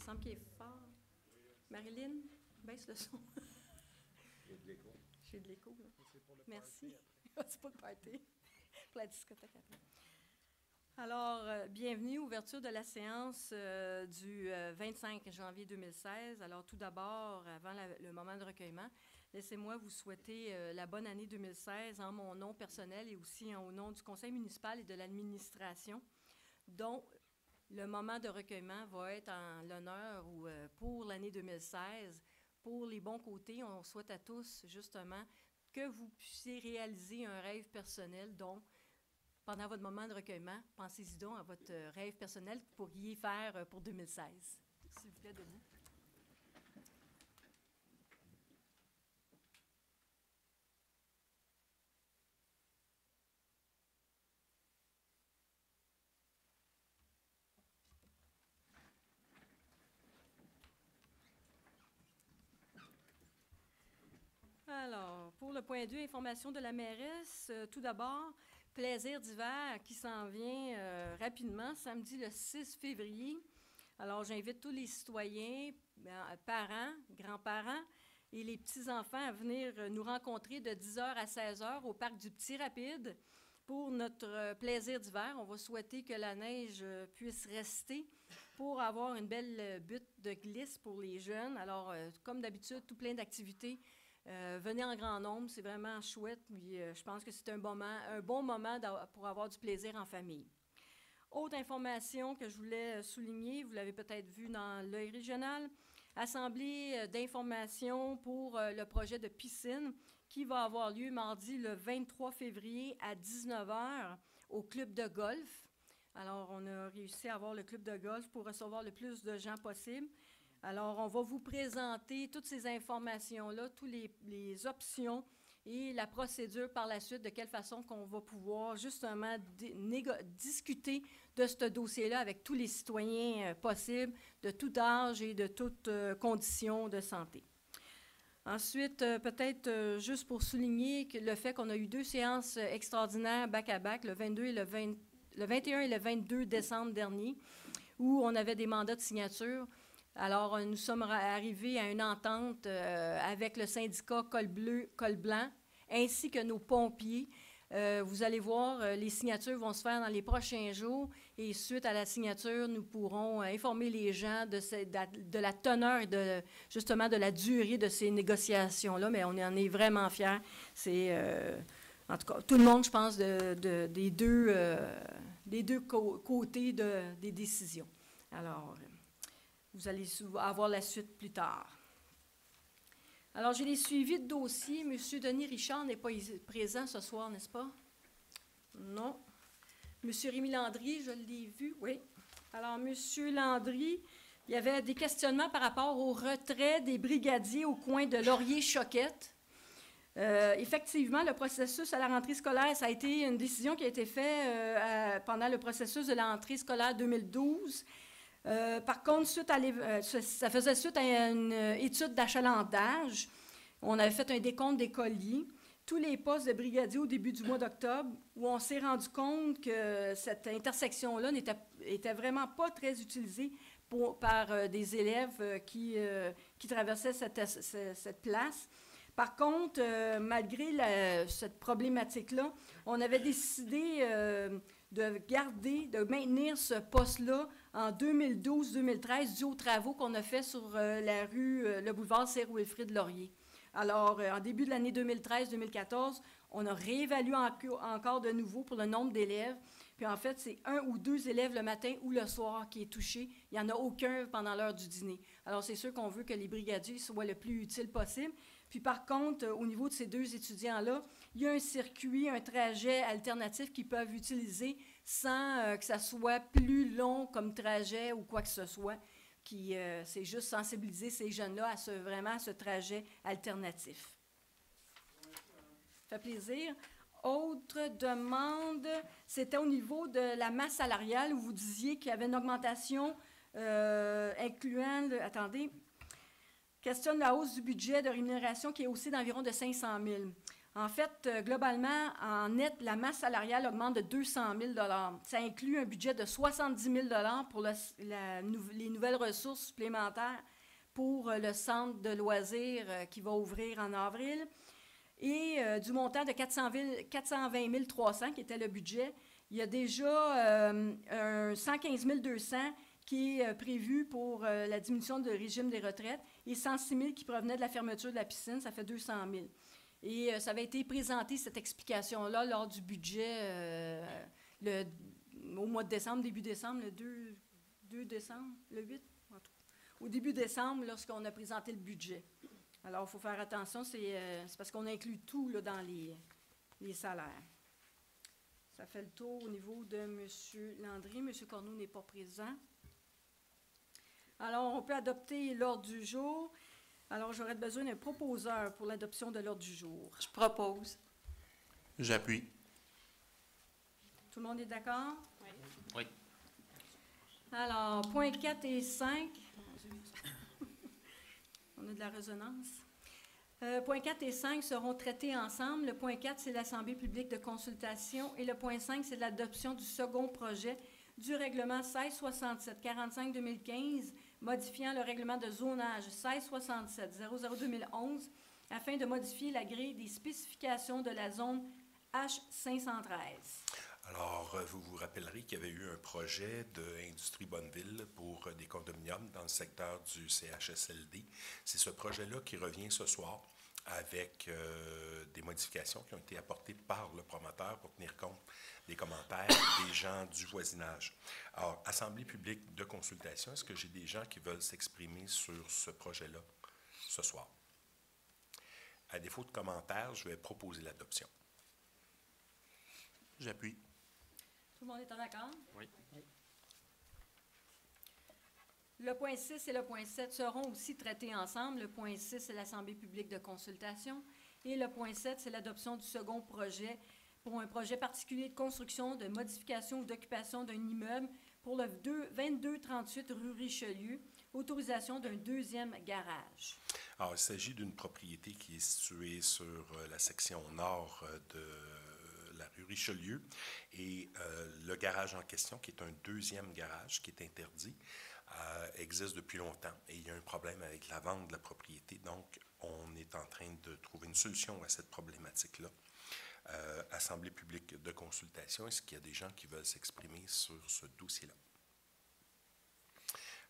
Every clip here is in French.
semble qu'il est fort. Marilyn, baisse le son. J'ai de l'écho. J'ai de l'écho, là. Merci. C'est pas le party. Pour la discothèque après. Alors, bienvenue, ouverture de la séance du 25 janvier 2016. Alors, tout d'abord, avant le moment de recueillement, laissez-moi vous souhaiter la bonne année 2016 en mon nom personnel et aussi au nom du conseil municipal et de l'administration, dont le moment de recueillement va être en l'honneur ou pour l'année 2016. Pour les bons côtés, on souhaite à tous, justement, que vous puissiez réaliser un rêve personnel dont, pendant votre moment de recueillement, pensez-y donc à votre rêve personnel que vous pourriez faire pour 2016. S'il vous plaît, debout. Alors, pour le point 2, information de la mairesse, tout d'abord, plaisir d'hiver qui s'en vient rapidement, samedi le 6 février. Alors, j'invite tous les citoyens, parents, grands-parents et les petits-enfants à venir nous rencontrer de 10h à 16h au parc du Petit Rapide pour notre plaisir d'hiver. On va souhaiter que la neige puisse rester pour avoir une belle butte de glisse pour les jeunes. Alors, comme d'habitude, tout plein d'activités. Venez en grand nombre, c'est vraiment chouette. Puis, je pense que c'est un bon moment pour avoir du plaisir en famille. Autre information que je voulais souligner, vous l'avez peut-être vu dans l'œil régional, assemblée d'informations pour le projet de piscine qui va avoir lieu mardi le 23 février à 19h au club de golf. Alors, on a réussi à avoir le club de golf pour recevoir le plus de gens possible. Alors, on va vous présenter toutes ces informations-là, toutes les options et la procédure par la suite, de quelle façon qu'on va pouvoir justement discuter de ce dossier-là avec tous les citoyens possibles, de tout âge et de toutes conditions de santé. Ensuite, peut-être juste pour souligner que le fait qu'on a eu 2 séances extraordinaires back-à-back, le 21 et le 22 décembre dernier, où on avait des mandats de signature. Alors, nous sommes arrivés à une entente avec le syndicat Col Bleu, Col Blanc, ainsi que nos pompiers. Vous allez voir, les signatures vont se faire dans les prochains jours et suite à la signature, nous pourrons informer les gens de la teneur et justement de la durée de ces négociations-là, mais on en est vraiment fiers. C'est, en tout cas, tout le monde, je pense, des deux côtés des décisions. Alors, vous allez avoir la suite plus tard. Alors, j'ai les suivis de dossier. M. Denis Richard n'est pas présent ce soir, n'est-ce pas? Non. M. Rémi Landry, je l'ai vu, oui. Alors, M. Landry, il y avait des questionnements par rapport au retrait des brigadiers au coin de Laurier-Choquette. Effectivement, le processus à la rentrée scolaire, ça a été une décision qui a été faite pendant le processus de la rentrée scolaire 2012. Par contre, ça faisait suite à une étude d'achalandage. On avait fait un décompte des colis, tous les postes de brigadier au début du mois d'octobre, où on s'est rendu compte que cette intersection-là n'était vraiment pas très utilisée par des élèves qui traversaient cette place. Par contre, malgré cette problématique-là, on avait décidé de maintenir ce poste-là en 2012-2013 dû aux travaux qu'on a fait sur le boulevard Sir-Wilfrid-Laurier. Alors, en début de l'année 2013-2014, on a réévalué encore de nouveau pour le nombre d'élèves. Puis en fait, c'est 1 ou 2 élèves le matin ou le soir qui est touché. Il n'y en a aucun pendant l'heure du dîner. Alors, c'est sûr qu'on veut que les brigadiers soient le plus utiles possible. Puis par contre, au niveau de ces 2 étudiants-là, il y a un circuit, un trajet alternatif qu'ils peuvent utiliser sans que ça soit plus long comme trajet ou quoi que ce soit. C'est juste sensibiliser ces jeunes-là à ce trajet alternatif. Ça fait plaisir. Autre demande, c'était au niveau de la masse salariale où vous disiez qu'il y avait une augmentation incluant... questionne la hausse du budget de rémunération qui est aussi d'environ de 500 000. En fait, globalement, en net, la masse salariale augmente de 200 000 Ça inclut un budget de 70 000 pour les nouvelles ressources supplémentaires pour le centre de loisirs qui va ouvrir en avril. Et du montant de 420 300 qui était le budget, il y a déjà un 115 200 qui est prévu pour la diminution du régime des retraites et 106 000 qui provenaient de la fermeture de la piscine, ça fait 200 000. Et ça avait été présenté, cette explication-là, lors du budget au mois de décembre, début décembre, le 2 décembre, le 8, en tout cas. Au début décembre, lorsqu'on a présenté le budget. Alors, il faut faire attention, c'est parce qu'on inclut tout là, dans les salaires. Ça fait le tour au niveau de M. Landry. M. Corneau n'est pas présent. Alors, on peut adopter l'ordre du jour. Alors, j'aurais besoin d'un proposeur pour l'adoption de l'ordre du jour. Je propose. J'appuie. Tout le monde est d'accord? Oui. Oui. Alors, points 4 et 5. On a de la résonance. Points 4 et 5 seront traités ensemble. Le point 4, c'est l'Assemblée publique de consultation. Et le point 5, c'est l'adoption du second projet du règlement 1667-45-2015, modifiant le règlement de zonage 1667-00-2011 afin de modifier la grille des spécifications de la zone H513. Alors, vous vous rappellerez qu'il y avait eu un projet d'Industrie Bonneville pour des condominiums dans le secteur du CHSLD. C'est ce projet-là qui revient ce soir avec des modifications qui ont été apportées par le promoteur pour tenir compte des commentaires des gens du voisinage. Alors, Assemblée publique de consultation, est-ce que j'ai des gens qui veulent s'exprimer sur ce projet-là ce soir? À défaut de commentaires, je vais proposer l'adoption. J'appuie. Tout le monde est en accord? Oui. Le point 6 et le point 7 seront aussi traités ensemble. Le point 6, c'est l'Assemblée publique de consultation. Et le point 7, c'est l'adoption du second projet pour un projet particulier de construction, de modification ou d'occupation d'un immeuble pour le 2238 rue Richelieu, autorisation d'un deuxième garage. Alors, il s'agit d'une propriété qui est située sur la section nord de la rue Richelieu et le garage en question, qui est un deuxième garage qui est interdit, existe depuis longtemps et il y a un problème avec la vente de la propriété. Donc, on est en train de trouver une solution à cette problématique-là. Assemblée publique de consultation, est-ce qu'il y a des gens qui veulent s'exprimer sur ce dossier-là?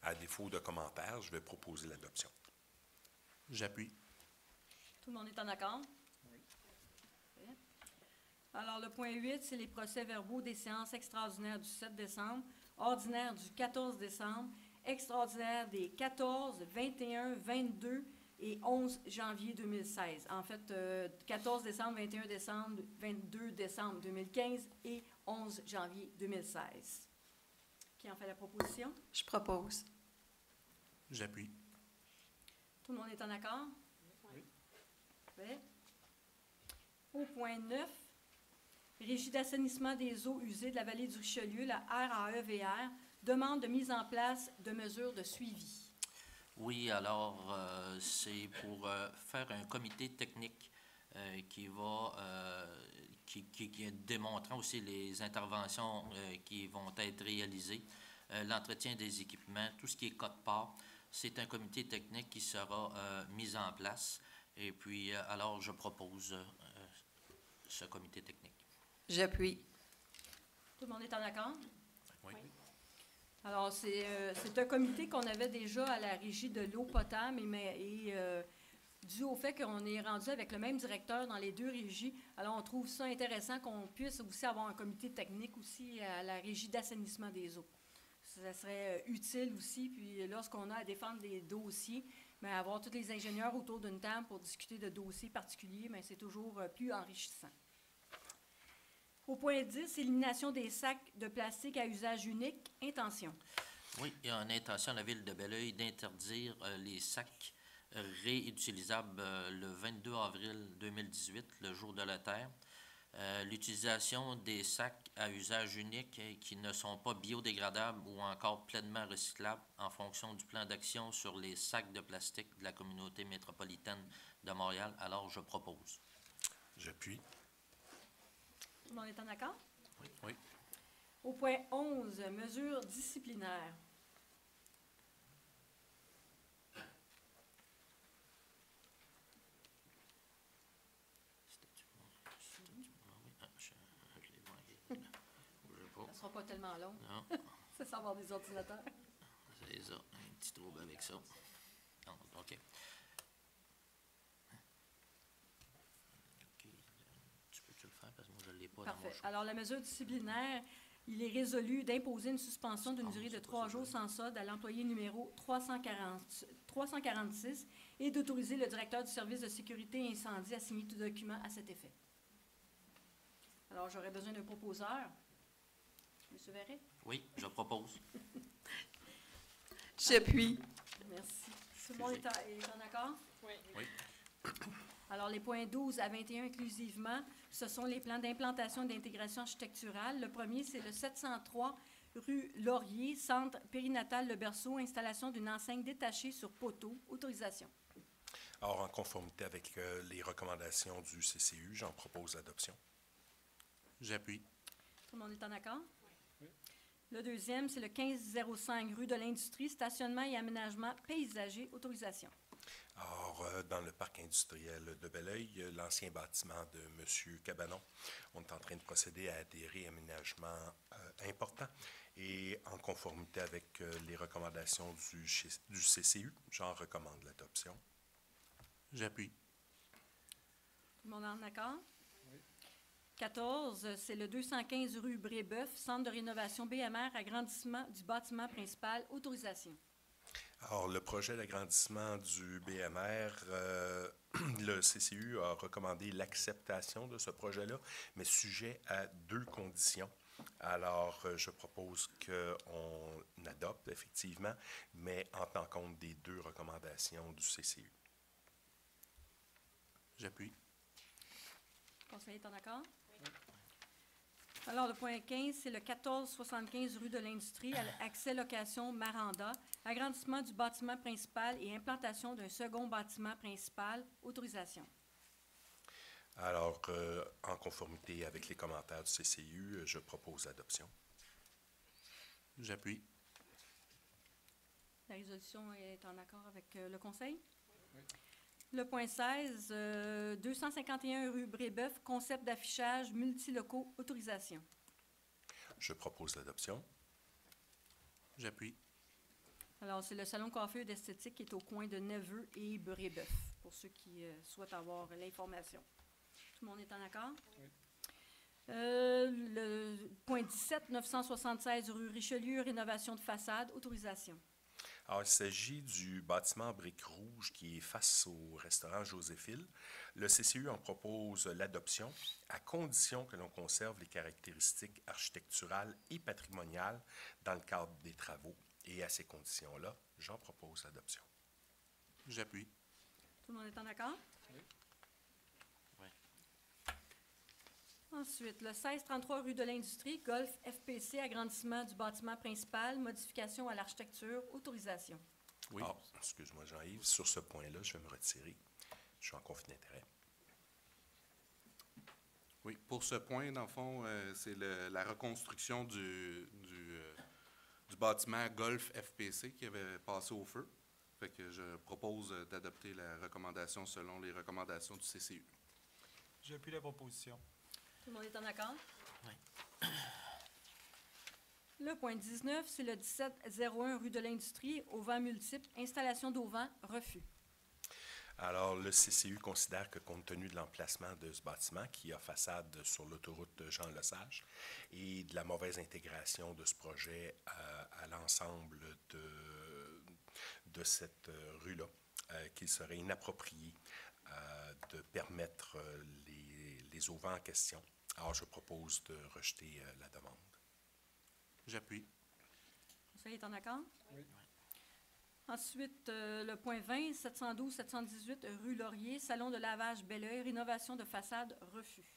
À défaut de commentaires, je vais proposer l'adoption. J'appuie. Tout le monde est en accord? Oui. Alors, le point 8, c'est les procès-verbaux des séances extraordinaires du 7 décembre, ordinaire du 14 décembre, extraordinaire des 14, 21, 22 et 11 janvier 2016. En fait, 14 décembre, 21 décembre, 22 décembre 2015 et 11 janvier 2016. Qui en fait la proposition? Je propose. J'appuie. Tout le monde est en accord? Oui. Parfait. Au point 9, Régie d'assainissement des eaux usées de la vallée du Richelieu, la RAEVR, demande de mise en place de mesures de suivi. Oui, alors c'est pour faire un comité technique qui va qui démontrant aussi les interventions qui vont être réalisées, l'entretien des équipements, tout ce qui est code-part. C'est un comité technique qui sera mis en place. Et puis, alors, je propose ce comité technique. J'appuie. Tout le monde est en accord? Oui. Alors, c'est un comité qu'on avait déjà à la Régie de l'eau potable et dû au fait qu'on est rendu avec le même directeur dans les deux régies, alors on trouve ça intéressant qu'on puisse aussi avoir un comité technique aussi à la Régie d'assainissement des eaux. Ça serait utile aussi, puis lorsqu'on a à défendre des dossiers, mais avoir tous les ingénieurs autour d'une table pour discuter de dossiers particuliers, mais c'est toujours plus enrichissant. Au point 10, élimination des sacs de plastique à usage unique. Intention. Oui, il y a une intention de la Ville de Belleuil d'interdire les sacs réutilisables le 22 avril 2018, le jour de la Terre. L'utilisation des sacs à usage unique qui ne sont pas biodégradables ou encore pleinement recyclables en fonction du plan d'action sur les sacs de plastique de la communauté métropolitaine de Montréal. Alors, je propose. J'appuie. Tout le monde est en accord? Oui. Au point 11, mesures disciplinaires. C'était-tu moi? Oui, je l'ai manqué. Bougez pas. Ça ne sera pas tellement long. Non, C'est sans avoir des ordinateurs. c'est ça. Un petit trouble avec ça. Non, OK. OK. Tu peux-tu le faire parce que moi, je ne l'ai pas dans mon Parfait. choix. Alors, la mesure disciplinaire, il est résolu d'imposer une suspension d'une durée de c'est 3 pas jours ça. sans solde à l'employé numéro 346 et d'autoriser le directeur du service de sécurité et incendie à signer tout document à cet effet. Alors, j'aurais besoin d'un proposeur. Monsieur Verret? Oui, je propose. J'appuie. Merci. Tout le monde est en accord? Oui. Alors, les points 12 à 21 inclusivement, ce sont les plans d'implantation et d'intégration architecturale. Le premier, c'est le 703 rue Laurier, centre périnatal Le Berceau, installation d'une enseigne détachée sur poteau. Autorisation. Alors, en conformité avec les recommandations du CCU, j'en propose l'adoption. J'appuie. Tout le monde est en accord? Oui. Le deuxième, c'est le 1505 rue de l'Industrie, stationnement et aménagement paysager. Autorisation. Alors, dans le parc industriel de Belleuil, l'ancien bâtiment de M. Cabanon, on est en train de procéder à des réaménagements importants et en conformité avec les recommandations du CCU, j'en recommande l'adoption. J'appuie. Tout le monde est en accord? Oui. 14, c'est le 215 rue Brébeuf, centre de rénovation BMR, agrandissement du bâtiment principal. Autorisation. Alors, le projet d'agrandissement du BMR, le CCU a recommandé l'acceptation de ce projet-là, mais sujet à 2 conditions. Alors, je propose qu'on adopte, effectivement, mais en tenant compte des 2 recommandations du CCU. J'appuie. Le conseiller est en accord? Oui. Alors, le point 15, c'est le 1475 rue de l'Industrie, accès location Maranda, agrandissement du bâtiment principal et implantation d'un second bâtiment principal. Autorisation. Alors, en conformité avec les commentaires du CCU, je propose l'adoption. J'appuie. La résolution est en accord avec le conseil? Oui. Le point 16, 251 rue Brébeuf, concept d'affichage multilocaux. Autorisation. Je propose l'adoption. J'appuie. Alors, c'est le salon coiffeur d'esthétique qui est au coin de Neveu et Brébeuf, pour ceux qui souhaitent avoir l'information. Tout le monde est en accord? Oui. Le point 17, 976 rue Richelieu, rénovation de façade. Autorisation. Alors, il s'agit du bâtiment en briques rouges qui est face au restaurant Joséphine. Le CCU en propose l'adoption à condition que l'on conserve les caractéristiques architecturales et patrimoniales dans le cadre des travaux. Et à ces conditions-là, j'en propose l'adoption. J'appuie. Tout le monde est en accord? Oui. Ensuite, le 1633 rue de l'Industrie, Golf FPC, agrandissement du bâtiment principal, modification à l'architecture. Autorisation. Oui. Ah, excuse-moi, Jean-Yves. Sur ce point-là, je vais me retirer. Je suis en conflit d'intérêt. Oui, pour ce point, dans le fond, c'est la reconstruction du bâtiment Golf FPC qui avait passé au feu. Fait que je propose d'adopter la recommandation selon les recommandations du CCU. J'appuie la proposition. Tout le monde est en accord? Oui. Le point 19, c'est le 1701 rue de l'Industrie, auvent multiple, installation d'auvent, refus. Alors, le CCU considère que compte tenu de l'emplacement de ce bâtiment qui a façade sur l'autoroute Jean-Lesage et de la mauvaise intégration de ce projet à l'ensemble de cette rue-là, qu'il serait inapproprié de permettre les auvents en question. Alors, je propose de rejeter la demande. J'appuie. Le conseil est en accord? Oui. Ensuite, le point 20, 712-718 rue Laurier, salon de lavage Belleuil, rénovation de façade, refus.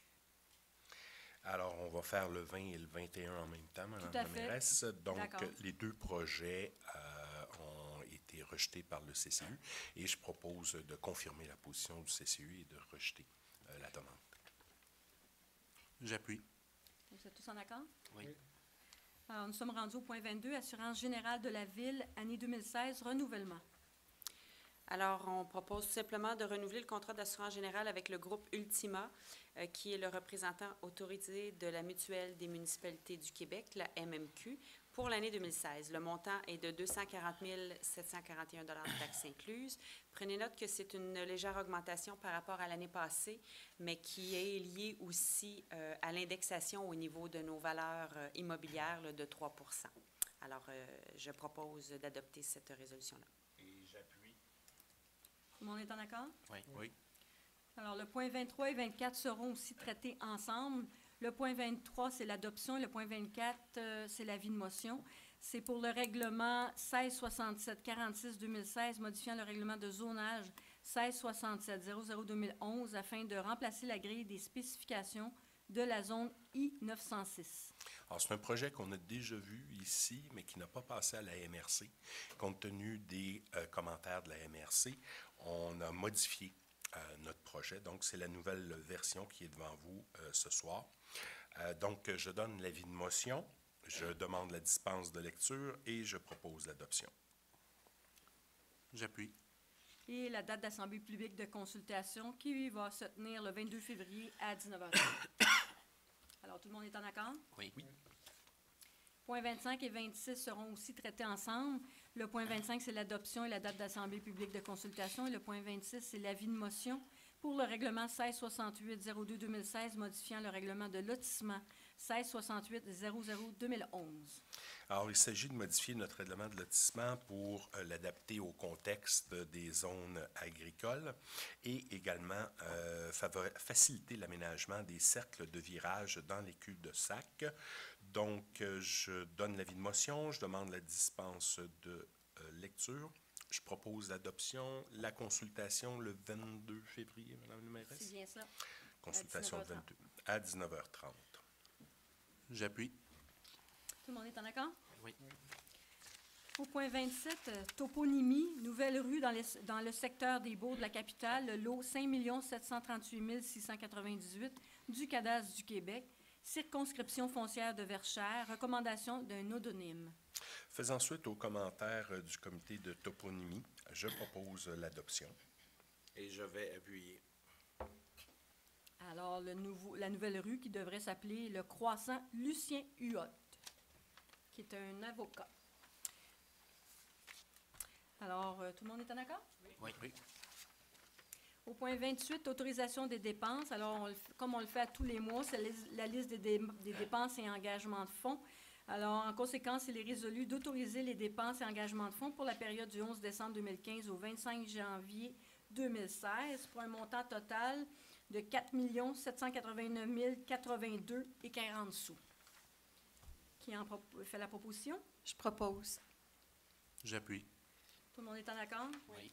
Alors, on va faire le 20 et le 21 en même temps, Mme la mairesse. Donc, les 2 projets ont été rejetés par le CCU et je propose de confirmer la position du CCU et de rejeter la demande. J'appuie. Vous êtes tous en accord? Oui. Alors, nous sommes rendus au point 22, Assurance générale de la Ville, année 2016, renouvellement. Alors, on propose tout simplement de renouveler le contrat d'assurance générale avec le groupe Ultima, qui est le représentant autorisé de la Mutuelle des municipalités du Québec, la MMQ, pour l'année 2016. Le montant est de 240 741 de taxes incluses. Prenez note que c'est une légère augmentation par rapport à l'année passée, mais qui est liée aussi à l'indexation au niveau de nos valeurs immobilières là, de 3 %. Alors, je propose d'adopter cette résolution-là. Et j'appuie. Tout le monde est en accord? Oui. Oui. Alors, le point 23 et 24 seront aussi traités ensemble. Le point 23, c'est l'adoption. Le point 24, c'est l'avis de motion. C'est pour le règlement 1667-46-2016, modifiant le règlement de zonage 1667-00-2011 afin de remplacer la grille des spécifications de la zone I-906. Alors, c'est un projet qu'on a déjà vu ici, mais qui n'a pas passé à la MRC. Compte tenu des commentaires de la MRC, on a modifié notre projet. Donc, c'est la nouvelle version qui est devant vous ce soir. Donc, je donne l'avis de motion, je demande la dispense de lecture et je propose l'adoption. J'appuie. Et la date d'assemblée publique de consultation qui va se tenir le 22 février à 19h30. Alors, tout le monde est en accord? Oui. Points 25 et 26 seront aussi traités ensemble. Le point 25, c'est l'adoption et la date d'assemblée publique de consultation. Et le point 26, c'est l'avis de motion pour le règlement 1668-02-2016, modifiant le règlement de lotissement 1668-00-2011. Alors, il s'agit de modifier notre règlement de lotissement pour l'adapter au contexte des zones agricoles et également faciliter l'aménagement des cercles de virage dans les cul-de-sac. Donc, je donne l'avis de motion, je demande la dispense de lecture. Je propose l'adoption, la consultation le 22 février, Mme la mairesse. C'est bien ça. Consultation le 19h30. 22 à 19h30. J'appuie. Tout le monde est en accord? Oui. Au point 27, toponymie, nouvelle rue dans le secteur des Baux de la capitale, le lot 5 738 698 du cadastre du Québec, circonscription foncière de Verchères, recommandation d'un odonyme. Faisant suite aux commentaires du comité de toponymie, je propose l'adoption. Et je vais appuyer. Alors, la nouvelle rue qui devrait s'appeler le Croissant Lucien Huot, qui est un avocat. Alors, tout le monde est en accord? Oui. Au point 28, autorisation des dépenses. Alors, comme on le fait à tous les mois, c'est la liste des dépenses et engagements de fonds. Alors, en conséquence, il est résolu d'autoriser les dépenses et engagements de fonds pour la période du 11 décembre 2015 au 25 janvier 2016 pour un montant total de 4 789 082 et 40 sous. Qui en fait la proposition? Je propose. J'appuie. Tout le monde est en accord? Oui.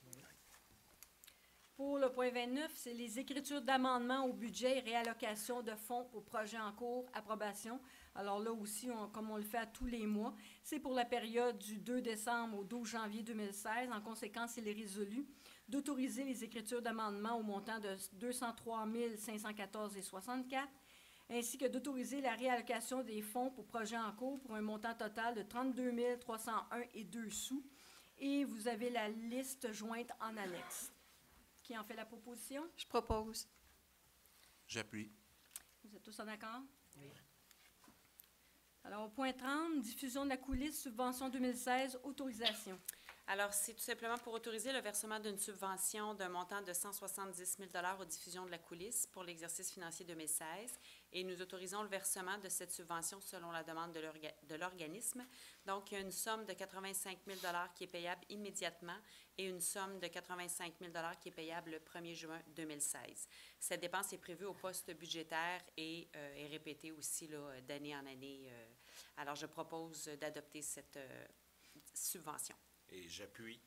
Pour le point 29, c'est les écritures d'amendement au budget et réallocation de fonds pour projets en cours, approbation. Alors là aussi, comme on le fait à tous les mois, c'est pour la période du 2 décembre au 12 janvier 2016. En conséquence, il est résolu d'autoriser les écritures d'amendement au montant de 203 514,64, ainsi que d'autoriser la réallocation des fonds pour projets en cours pour un montant total de 32 301,02 sous. Et vous avez la liste jointe en annexe. Qui en fait la proposition? Je propose. J'appuie. Vous êtes tous en accord? Oui. Alors, au point 30, diffusion de la coulisse, subvention 2016, autorisation. Alors, c'est tout simplement pour autoriser le versement d'une subvention d'un montant de 170 000 aux diffusions de la coulisse pour l'exercice financier 2016 et nous autorisons le versement de cette subvention selon la demande de l'organisme. Donc, il y a une somme de 85 000 qui est payable immédiatement et une somme de 85 000 qui est payable le 1er juin 2016. Cette dépense est prévue au poste budgétaire et est répétée aussi là, d'année en année. Alors, je propose d'adopter cette subvention. Et j'appuie.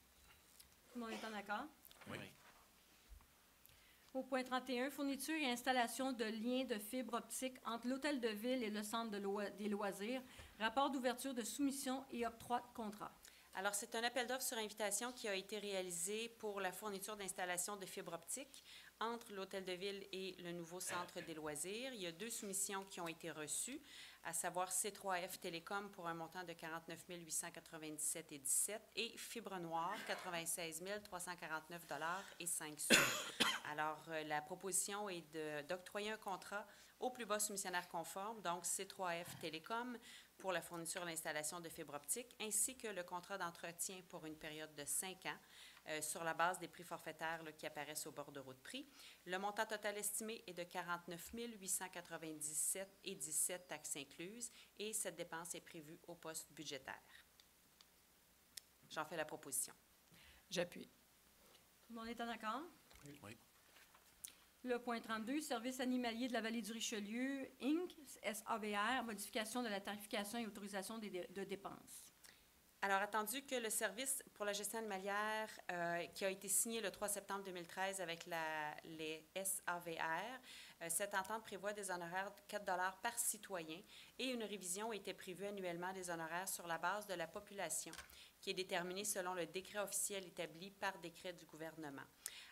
Tout le monde est en accord? Oui. Au point 31, fourniture et installation de liens de fibre optique entre l'hôtel de ville et le centre des loisirs, rapport d'ouverture de soumission et octroi de contrat. Alors, c'est un appel d'offres sur invitation qui a été réalisé pour la fourniture d'installations de fibre optique entre l'Hôtel de Ville et le nouveau Centre des loisirs. Il y a 2 soumissions qui ont été reçues, à savoir C3F Télécom pour un montant de 49 897,17 et Fibre Noire, 96 349,05 $. Alors, la proposition est d'octroyer un contrat au plus bas soumissionnaire conforme, donc C3F Télécom, pour la fourniture et l'installation de fibre optique, ainsi que le contrat d'entretien pour une période de 5 ans sur la base des prix forfaitaires là, qui apparaissent au bordereau de prix. Le montant total estimé est de 49 897,17 taxes incluses, et cette dépense est prévue au poste budgétaire. J'en fais la proposition. J'appuie. Tout le monde est en accord? Oui. Le point 32, Service animalier de la vallée du Richelieu, Inc., SAVR, modification de la tarification et autorisation de dépenses. Alors, attendu que le service pour la gestion animalière qui a été signé le 3 septembre 2013 avec les SAVR, cette entente prévoit des honoraires de 4 $ par citoyen et une révision était prévue annuellement des honoraires sur la base de la population, qui est déterminée selon le décret officiel établi par décret du gouvernement.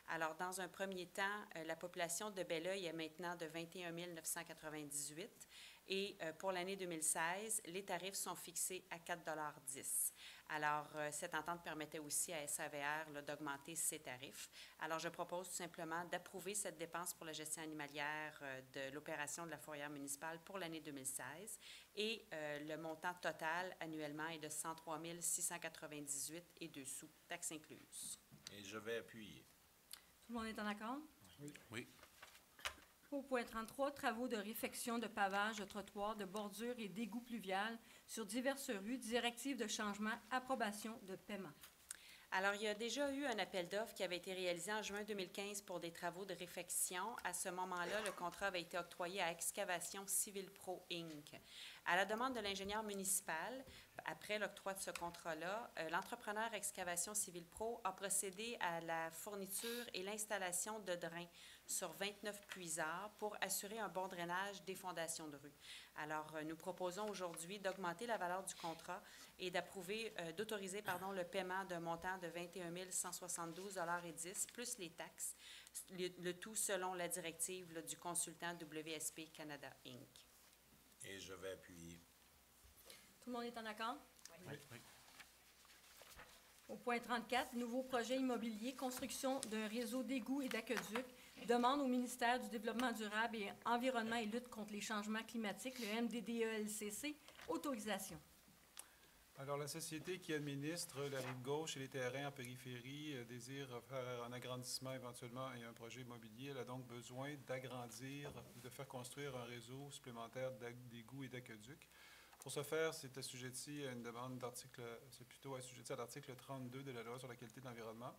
Alors, dans un premier temps, la population de Belleuil est maintenant de 21 998 et pour l'année 2016, les tarifs sont fixés à 4,10 $. Alors, cette entente permettait aussi à SAVR là, d'augmenter ses tarifs. Alors, je propose tout simplement d'approuver cette dépense pour la gestion animalière de l'opération de la fourrière municipale pour l'année 2016 et le montant total annuellement est de 103 698 et 2 sous, taxes incluses. Et je vais appuyer. Tout le monde est en accord? Oui. Au point 33, travaux de réfection de pavage, de trottoirs, de bordures et d'égouts pluviales sur diverses rues, directive de changement, approbation de paiement. Alors, il y a déjà eu un appel d'offres qui avait été réalisé en juin 2015 pour des travaux de réfection. À ce moment-là, le contrat avait été octroyé à Excavation Civil Pro, Inc. À la demande de l'ingénieur municipal, après l'octroi de ce contrat-là, l'entrepreneur Excavation Civil Pro a procédé à la fourniture et l'installation de drains sur 29 puisards pour assurer un bon drainage des fondations de rue. Alors, nous proposons aujourd'hui d'augmenter la valeur du contrat et d'autoriser le paiement d'un montant de 21 172,10 $ plus les taxes, le tout selon la directive là, du consultant WSP Canada, Inc. Et je vais appuyer. Tout le monde est en accord? Oui. Au point 34, nouveau projet immobilier, construction d'un réseau d'égouts et d'aqueducs, demande au ministère du Développement durable et Environnement et lutte contre les changements climatiques, le MDDELCC, autorisation. Alors, la société qui administre la rive gauche et les terrains en périphérie désire faire un agrandissement éventuellement et un projet immobilier. Elle a donc besoin d'agrandir, de faire construire un réseau supplémentaire d'égouts et d'aqueducs. Pour ce faire, c'est assujetti à une demande d'article, c'est plutôt assujetti à l'article 32 de la Loi sur la qualité de l'environnement.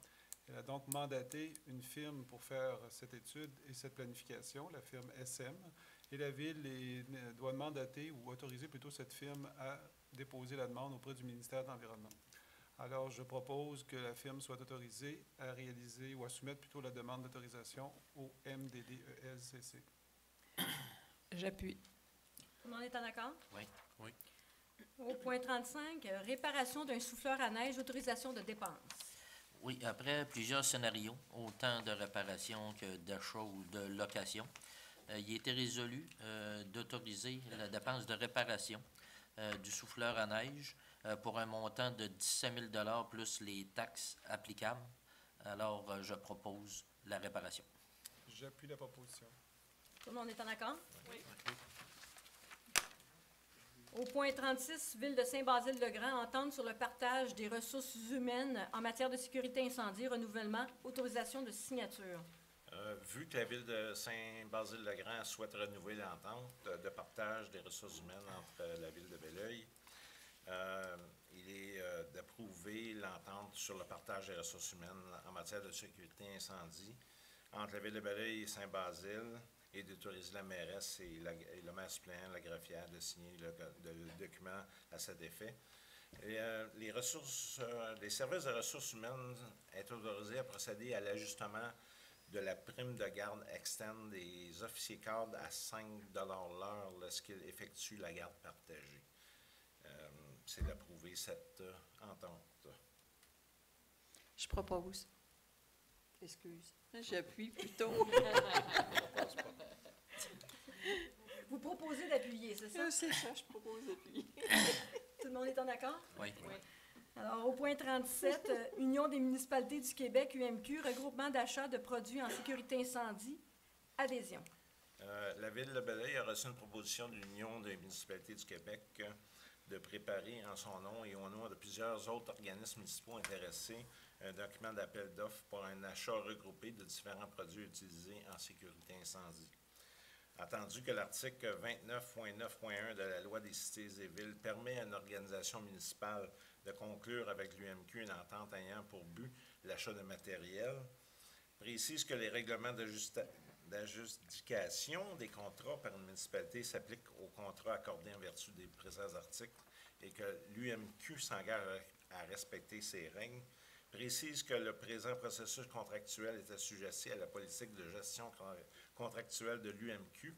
Elle a donc mandaté une firme pour faire cette étude et cette planification, la firme SM, et la Ville doit mandater ou autoriser plutôt cette firme à déposer la demande auprès du ministère de l'Environnement. Alors, je propose que la firme soit autorisée à réaliser ou à soumettre plutôt la demande d'autorisation au MDDELCC. J'appuie. Tout le monde est en accord? Oui. Oui. Au point 35, réparation d'un souffleur à neige, autorisation de dépenses. Oui, après plusieurs scénarios, autant de réparation que d'achat ou de location, il a été résolu d'autoriser la dépense de réparation du souffleur à neige pour un montant de 17 000 $ plus les taxes applicables. Alors, je propose la réparation. J'appuie la proposition. Tout le monde est en accord? Oui. Au point 36, Ville de Saint-Basile-le-Grand, entente sur le partage des ressources humaines en matière de sécurité incendie, renouvellement, autorisation de signature. Vu que la Ville de Saint-Basile-le-Grand souhaite renouveler l'entente de partage des ressources humaines entre la Ville de Belleuil, il est d'approuver l'entente sur le partage des ressources humaines en matière de sécurité incendie entre la Ville de Belleuil et Saint-Basile et d'autoriser la mairesse et le maire suppléant, la greffière, de signer le document à cet effet. Et, les services de ressources humaines sont autorisés à procéder à l'ajustement de la prime de garde externe des officiers cadres à 5 $ l'heure lorsqu'ils effectuent la garde partagée. C'est d'approuver cette entente. Je propose. Excuse. J'appuie plutôt. Vous proposez d'appuyer, c'est ça? C'est ça, je propose d'appuyer. Tout le monde est en accord? Oui. Alors, au point 37, Union des municipalités du Québec, UMQ, regroupement d'achat de produits en sécurité incendie, adhésion. La Ville de Belleuil a reçu une proposition de l'Union des municipalités du Québec de préparer en son nom et au nom de plusieurs autres organismes municipaux intéressés un document d'appel d'offres pour un achat regroupé de différents produits utilisés en sécurité incendie. Attendu que l'article 29.9.1 de la Loi des cités et villes permet à une organisation municipale de conclure avec l'UMQ une entente ayant pour but l'achat de matériel, précise que les règlements d'adjudication des contrats par une municipalité s'appliquent aux contrats accordés en vertu des présents articles et que l'UMQ s'engage à respecter ces règles, précise que le présent processus contractuel est assujetti à la politique de gestion contractuelle de l'UMQ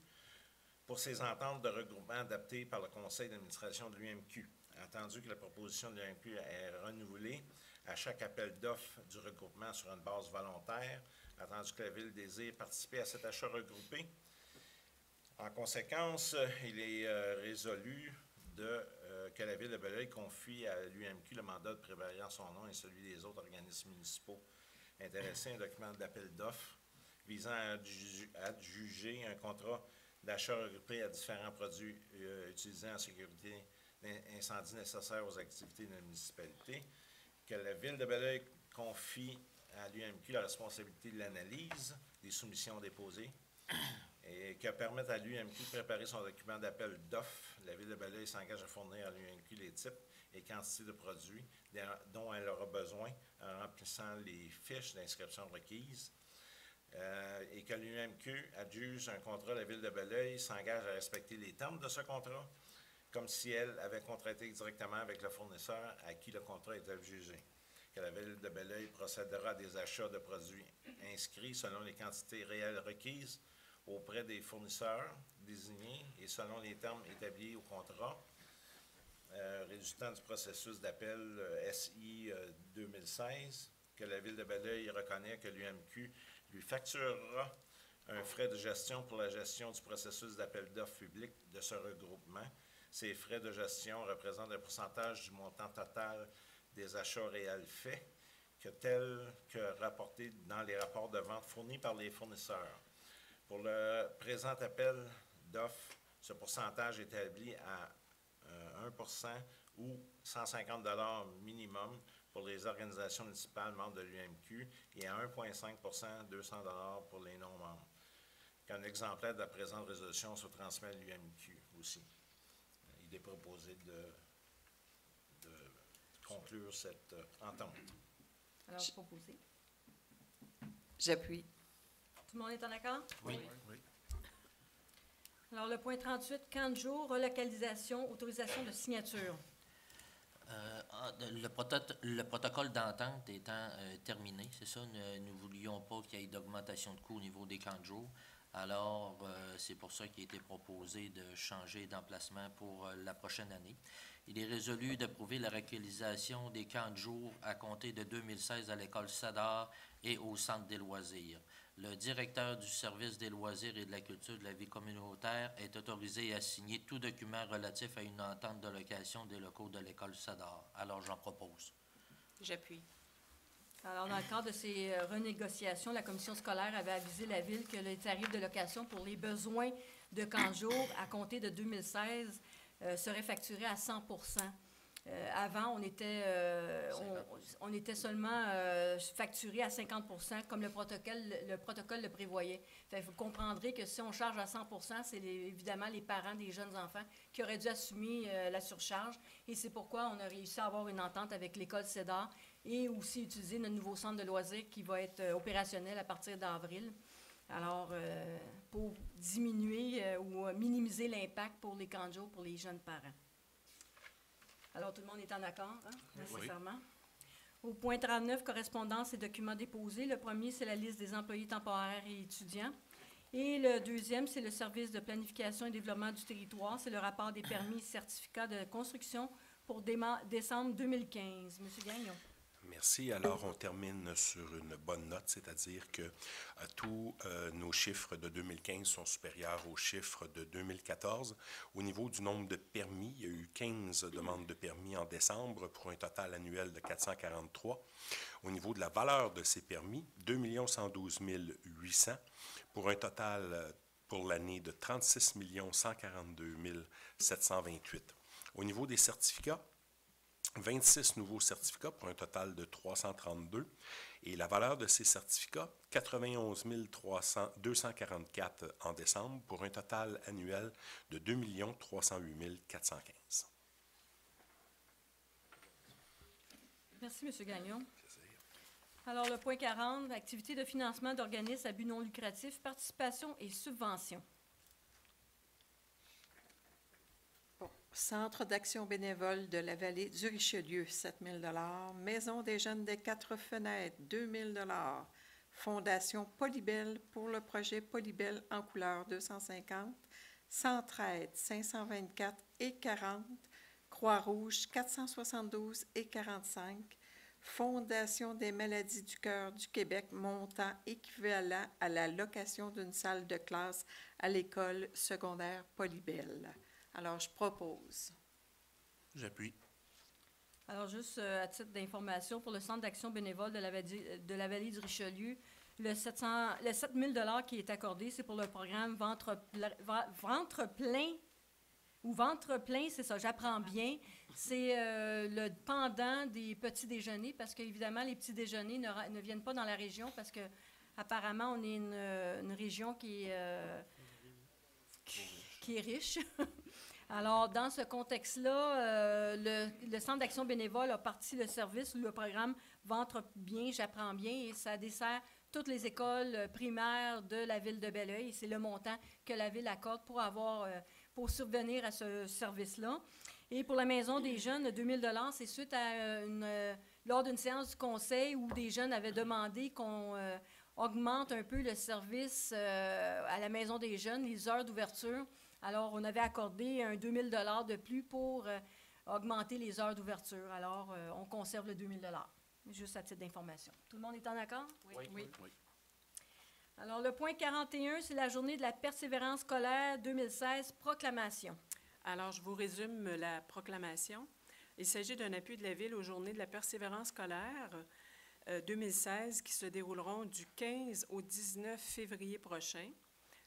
pour ces ententes de regroupement adaptées par le conseil d'administration de l'UMQ. Attendu que la proposition de l'UMQ est renouvelée à chaque appel d'offres du regroupement sur une base volontaire, attendu que la Ville désire participer à cet achat regroupé. En conséquence, il est résolu que la Ville de Belleuil confie à l'UMQ le mandat de préparer en son nom et celui des autres organismes municipaux intéressés un document d'appel d'offres visant à adjuger un contrat d'achat regroupé à différents produits utilisés en sécurité d'incendie nécessaires aux activités de la municipalité, que la Ville de Belleuil confie à l'UMQ la responsabilité de l'analyse des soumissions déposées et que permette à l'UMQ de préparer son document d'appel d'offres. La Ville de Belleuil s'engage à fournir à l'UMQ les types et quantités de produits dont elle aura besoin en remplissant les fiches d'inscription requises. Et que l'UMQ adjuge un contrat, la Ville de Belleuil s'engage à respecter les termes de ce contrat, comme si elle avait contracté directement avec le fournisseur à qui le contrat est adjugé. Que la Ville de Belleuil procédera à des achats de produits inscrits selon les quantités réelles requises auprès des fournisseurs désignés et selon les termes établis au contrat, résultant du processus d'appel SI 2016, que la Ville de Belleuil reconnaît que l'UMQ lui facturera un frais de gestion pour la gestion du processus d'appel d'offres public de ce regroupement. Ces frais de gestion représentent un pourcentage du montant total des achats réels faits, tel que rapporté dans les rapports de vente fournis par les fournisseurs. Pour le présent appel d'offres, ce pourcentage est établi à 1% ou 150 $ minimum pour les organisations municipales membres de l'UMQ et à 1,5 % 200 $ pour les non-membres. Qu'un exemplaire de la présente résolution soit transmis à l'UMQ aussi. Il est proposé de conclure cette entente. Alors, proposé. J'appuie. Tout le monde est en accord? Oui. Alors, le point 38, camp de jour, relocalisation, autorisation de signature. Le protocole d'entente étant terminé, c'est ça, nous ne voulions pas qu'il y ait d'augmentation de coûts au niveau des camps de jour. Alors, c'est pour ça qu'il a été proposé de changer d'emplacement pour la prochaine année. Il est résolu d'approuver la localisation des camps de jour à compter de 2016 à l'école Sadar et au Centre des loisirs. Le directeur du service des loisirs et de la culture de la vie communautaire est autorisé à signer tout document relatif à une entente de location des locaux de l'école Sadar. Alors, j'en propose. J'appuie. Alors, dans le cadre de ces renégociations, la commission scolaire avait avisé la Ville que les tarifs de location pour les besoins de camp de jour à compter de 2016 seraient facturés à 100 %. Avant, on était seulement facturé à 50 % comme le protocole le prévoyait. Vous comprendrez que si on charge à 100 %, c'est évidemment les parents des jeunes enfants qui auraient dû assumer la surcharge. Et c'est pourquoi on a réussi à avoir une entente avec l'école Cédar et aussi utiliser notre nouveau centre de loisirs qui va être opérationnel à partir d'avril. Alors, pour diminuer ou minimiser l'impact pour les camps de jour pour les jeunes parents. Alors, tout le monde est en accord, hein, nécessairement. Oui. Au point 39, correspondance et documents déposés. Le premier, c'est la liste des employés temporaires et étudiants. Et le deuxième, c'est le service de planification et développement du territoire. C'est le rapport des permis et certificats de construction pour décembre 2015. Monsieur Gagnon. Merci. Alors, on termine sur une bonne note, c'est-à-dire que tous nos chiffres de 2015 sont supérieurs aux chiffres de 2014. Au niveau du nombre de permis, il y a eu 15 demandes de permis en décembre pour un total annuel de 443. Au niveau de la valeur de ces permis, 2 112 800 pour un total pour l'année de 36 142 728. Au niveau des certificats, 26 nouveaux certificats pour un total de 332. Et la valeur de ces certificats, 91 244 en décembre pour un total annuel de 2 308 415. Merci, M. Gagnon. Alors, le point 40, activité de financement d'organismes à but non lucratif, participation et subventions. Bon. Centre d'action bénévole de la vallée du Richelieu, 7 000 Maison des jeunes des Quatre Fenêtres, 2 000 Fondation Polybelle pour le projet Polybelle en couleur, 250 Centraide, 524 et 40 Croix-Rouge, 472 et 45 Fondation des maladies du cœur du Québec, montant équivalent à la location d'une salle de classe à l'école secondaire Polybelle. Alors, je propose. J'appuie. Alors, juste à titre d'information, pour le Centre d'action bénévole de la vallée du Richelieu, le 7 000 qui est accordé, c'est pour le programme Ventre plein, ou Ventre plein, c'est ça, j'apprends bien. C'est le pendant des petits déjeuners, parce qu'évidemment, les petits déjeuners ne viennent pas dans la région, parce que apparemment, on est une région qui est riche. Alors, dans ce contexte-là, le Centre d'action bénévole a parti le service ou le programme Ventre bien, j'apprends bien, et ça dessert toutes les écoles primaires de la ville de Belleuil. C'est le montant que la ville accorde pour subvenir à ce service-là. Et pour la Maison des jeunes, 2 000 c'est suite à lors d'une séance du conseil où des jeunes avaient demandé qu'on augmente un peu le service à la Maison des jeunes, les heures d'ouverture. Alors, on avait accordé un 2 000 de plus pour augmenter les heures d'ouverture. Alors, on conserve le 2 000 juste à titre d'information. Tout le monde est en accord? Oui. Alors, le point 41, c'est la journée de la persévérance scolaire 2016, proclamation. Alors, je vous résume la proclamation. Il s'agit d'un appui de la Ville aux Journées de la persévérance scolaire 2016 qui se dérouleront du 15 au 19 février prochain.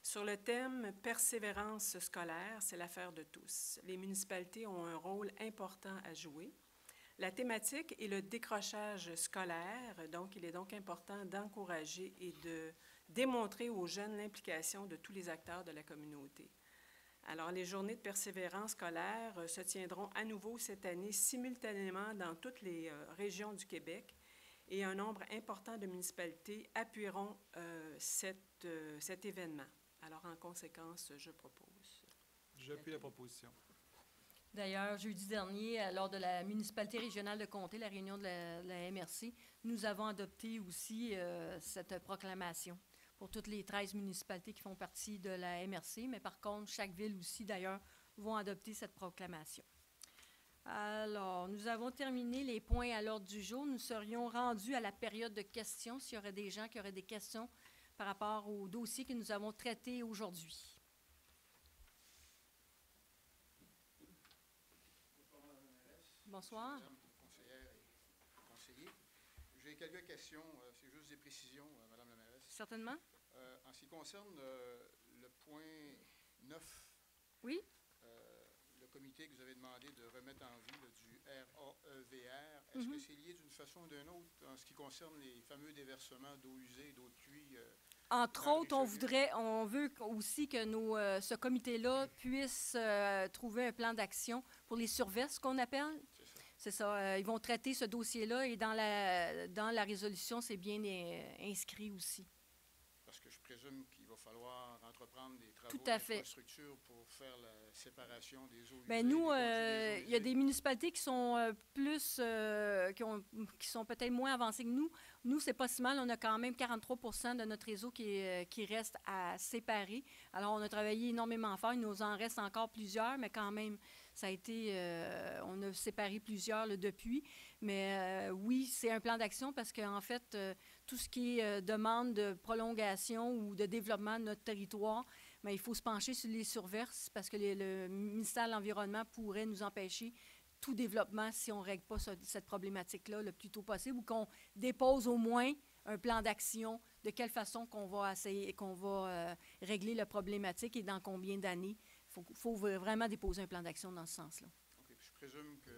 Sur le thème « Persévérance scolaire », c'est l'affaire de tous. Les municipalités ont un rôle important à jouer. La thématique est le décrochage scolaire, donc il est donc important d'encourager et de démontrer aux jeunes l'implication de tous les acteurs de la communauté. Alors, les journées de persévérance scolaire se tiendront à nouveau cette année simultanément dans toutes les régions du Québec et un nombre important de municipalités appuieront cet événement. Alors, en conséquence, je propose. J'appuie la proposition. D'ailleurs, jeudi dernier, lors de la municipalité régionale de Comté, la réunion de la MRC, nous avons adopté aussi cette proclamation pour toutes les 13 municipalités qui font partie de la MRC, mais par contre, chaque ville aussi, d'ailleurs, vont adopter cette proclamation. Alors, nous avons terminé les points à l'ordre du jour. Nous serions rendus à la période de questions, s'il y aurait des gens qui auraient des questions par rapport au dossier que nous avons traité aujourd'hui. Bonsoir. Madame la conseillère et conseiller. J'ai quelques questions, c'est juste des précisions, Madame la mairesse. Certainement. En ce qui concerne le point 9, oui. Le comité que vous avez demandé de remettre en vie du RAEVR, est-ce que c'est lié d'une façon ou d'une autre en ce qui concerne les fameux déversements d'eau usée et d'eau de pluie? Entre autres, on veut aussi que ce comité-là puisse trouver un plan d'action pour les surverses qu'on appelle. C'est ça. Ils vont traiter ce dossier-là et dans la résolution, c'est bien inscrit aussi. Parce que je présume qu'il va falloir entreprendre des travaux d'infrastructure pour faire la séparation des eaux usées. Bien, nous, il y a des municipalités qui sont qui sont peut-être moins avancées que nous. Nous, c'est pas si mal. On a quand même 43 % de notre réseau qui reste à séparer. Alors, on a travaillé énormément fort. Il nous en reste encore plusieurs, mais quand même, ça a été... on a a séparé plusieurs là, depuis. Mais oui, c'est un plan d'action parce qu'en fait, tout ce qui est demande de prolongation ou de développement de notre territoire, bien, il faut se pencher sur les surverses parce que le ministère de l'Environnement pourrait nous empêcher tout développement si on ne règle pas cette problématique-là le plus tôt possible ou qu'on dépose au moins un plan d'action de quelle façon qu'on va essayer, qu'on va régler la problématique et dans combien d'années. Il faut vraiment déposer un plan d'action dans ce sens-là. OK. Puis je présume que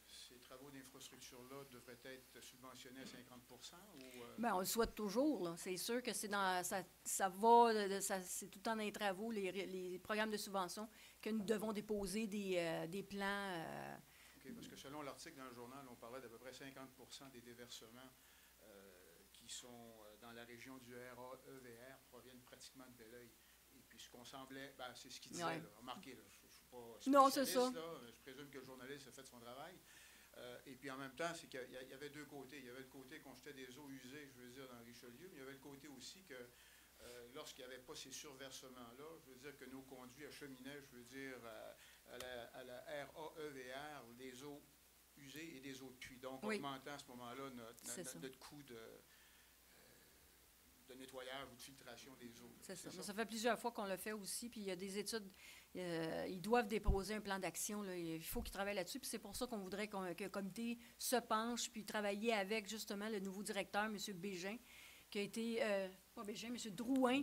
ces travaux d'infrastructure-là devraient être subventionnés à 50 ou... Bien, on le souhaite toujours, là. C'est sûr que c'est dans ça va, c'est tout le temps dans les travaux, les programmes de subvention que nous devons déposer des plans. OK, parce que selon l'article dans le journal, on parlait d'à peu près 50 des déversements qui sont dans la région du RAEVR proviennent pratiquement de Belleuil. Et puis ce qu'on semblait, ben, c'est ce qu'il disait, Ouais. là. Remarquez, là, je ne suis pas Non, c'est spécialiste, ça. là, je présume que le journaliste a fait son travail. Et puis en même temps, c'est qu'il y avait deux côtés. Il y avait le côté qu'on jetait des eaux usées, je veux dire, dans Richelieu, mais il y avait le côté aussi que lorsqu'il n'y avait pas ces surversements-là, je veux dire que nos conduits acheminaient, je veux dire, à la RAEVR, des eaux usées et des eaux de puits. Donc, Oui. augmentant à ce moment-là C'est notre coût de nettoyage ou de filtration des eaux. C'est ça. Mais ça fait plusieurs fois qu'on l'a fait aussi, puis il y a des études, ils doivent déposer un plan d'action, là. Il faut qu'ils travaillent là-dessus, puis c'est pour ça qu'on voudrait que le comité se penche, puis travailler avec justement le nouveau directeur, M. Bégin, qui a été, pas Bégin, M. Drouin.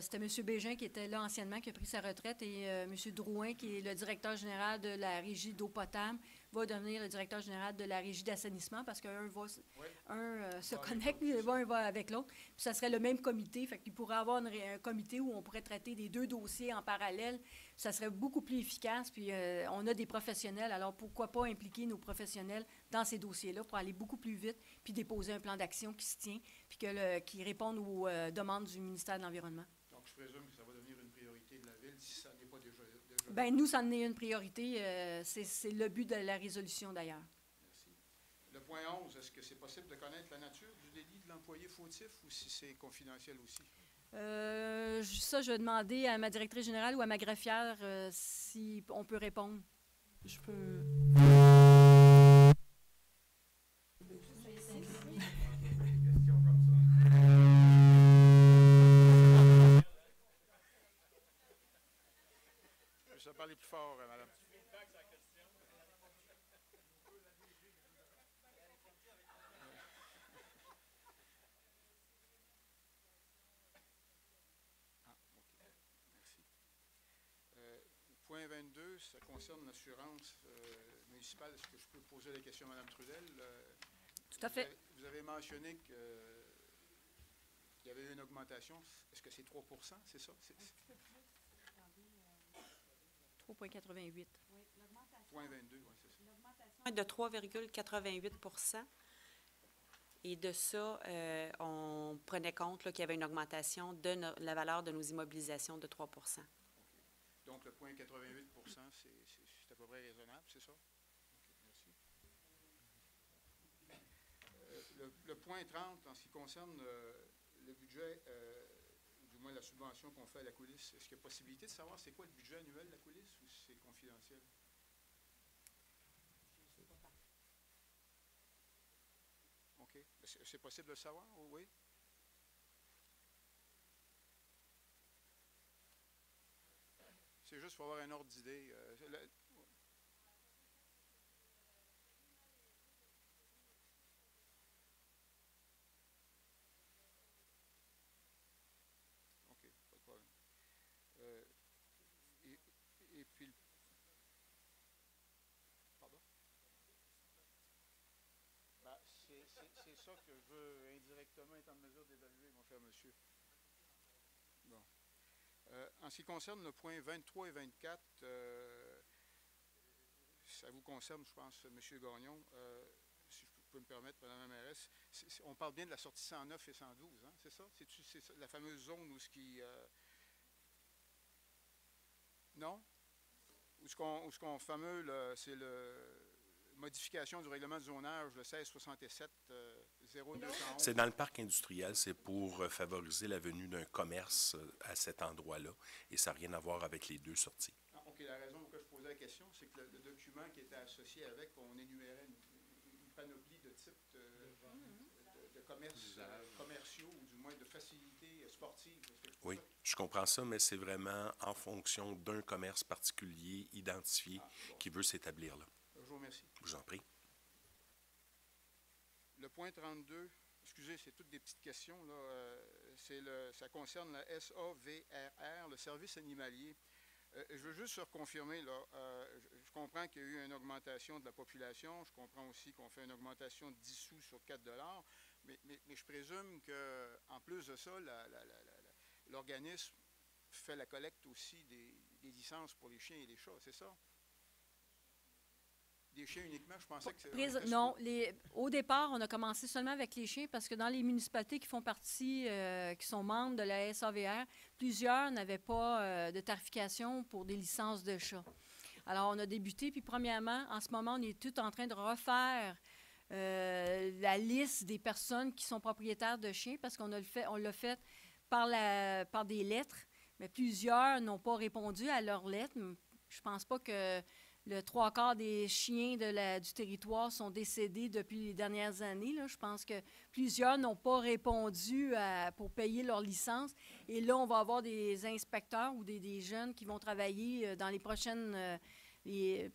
C'était M. Bégin qui était là anciennement, qui a pris sa retraite, et M. Drouin, qui est le directeur général de la Régie d'eau potable, va devenir le directeur général de la Régie d'assainissement parce qu'un se connecte, un va avec l'autre. Puis ça serait le même comité, fait qu'il pourrait avoir un comité où on pourrait traiter des deux dossiers en parallèle. Ça serait beaucoup plus efficace, puis on a des professionnels, alors pourquoi pas impliquer nos professionnels dans ces dossiers-là pour aller beaucoup plus vite, puis déposer un plan d'action qui se tient, puis qui réponde aux demandes du ministère de l'Environnement. Donc, je présume que ça va devenir une priorité de la Ville si ça n'est pas déjà... Bien, nous, ça en est une priorité. C'est le but de la résolution, d'ailleurs. Merci. Le point 11, est-ce que c'est possible de connaître la nature du délit de l'employé fautif ou si c'est confidentiel aussi? Ça, je vais demander à ma directrice générale ou à ma greffière si on peut répondre. Je peux... Je vais parler plus fort, madame. Point 22, ça concerne l'assurance municipale. Est-ce que je peux poser la question à Mme Trudel? Tout à fait. Vous avez mentionné qu'il y avait eu une augmentation. Est-ce que c'est 3 c'est ça? 3,88. Point 22, oui, c'est ça. L'augmentation est de 3,88 Et de ça, on prenait compte qu'il y avait une augmentation de la valeur de nos immobilisations de 3 Donc, le point 88 c'est à peu près raisonnable, c'est ça? OK, merci. Le point 30, en ce qui concerne le budget, du moins la subvention qu'on fait à la coulisse, est-ce qu'il y a possibilité de savoir c'est quoi le budget annuel de la coulisse ou c'est confidentiel? OK. C'est possible de le savoir, oui? C'est juste pour avoir un ordre d'idée. OK, pas de problème. Et puis... Pardon? Ben, c'est ça que je veux indirectement être en mesure d'évaluer, mon cher monsieur. Bon. En ce qui concerne le point 23 et 24, ça vous concerne, je pense, M. Gagnon, si je peux me permettre, Mme la mairesse. On parle bien de la sortie 109 et 112, hein, c'est ça? C'est ça, la fameuse zone où ce qui... Non? Où ce qu'on fameux, c'est le... modification du règlement de zonage, le 1667 0211. C'est dans le parc industriel, c'est pour favoriser la venue d'un commerce à cet endroit-là, et ça n'a rien à voir avec les deux sorties. Ah, OK, la raison pour laquelle je posais la vraie question, c'est que le document qui était associé avec, on énumérait une panoplie de types de commerces commerciaux, ou du moins de facilités sportives. Oui, je comprends ça, mais c'est vraiment en fonction d'un commerce particulier identifié qui veut s'établir là. Je vous remercie. Je vous en prie. Le point 32, excusez, c'est toutes des petites questions, là. Ça concerne la SAVRR, le service animalier. Je veux juste reconfirmer, là, je comprends qu'il y a eu une augmentation de la population, je comprends aussi qu'on fait une augmentation de 10 sous sur 4 $, mais je présume qu'en plus de ça, l'organisme fait la collecte aussi des licences pour les chiens et les chats, c'est ça? Des chiens uniquement, je pensais que c'est... Non, au départ, on a commencé seulement avec les chiens parce que dans les municipalités qui font partie, qui sont membres de la SAVR, plusieurs n'avaient pas de tarification pour des licences de chats. Alors, on a débuté, puis premièrement, en ce moment, on est tout en train de refaire la liste des personnes qui sont propriétaires de chiens parce qu'on l'a fait par des lettres, mais plusieurs n'ont pas répondu à leurs lettres. Je pense pas que le 3/4 des chiens du territoire sont décédés depuis les dernières années. Là. Je pense que plusieurs n'ont pas répondu pour payer leur licence. Et là, on va avoir des inspecteurs ou des jeunes qui vont travailler dans les prochaines...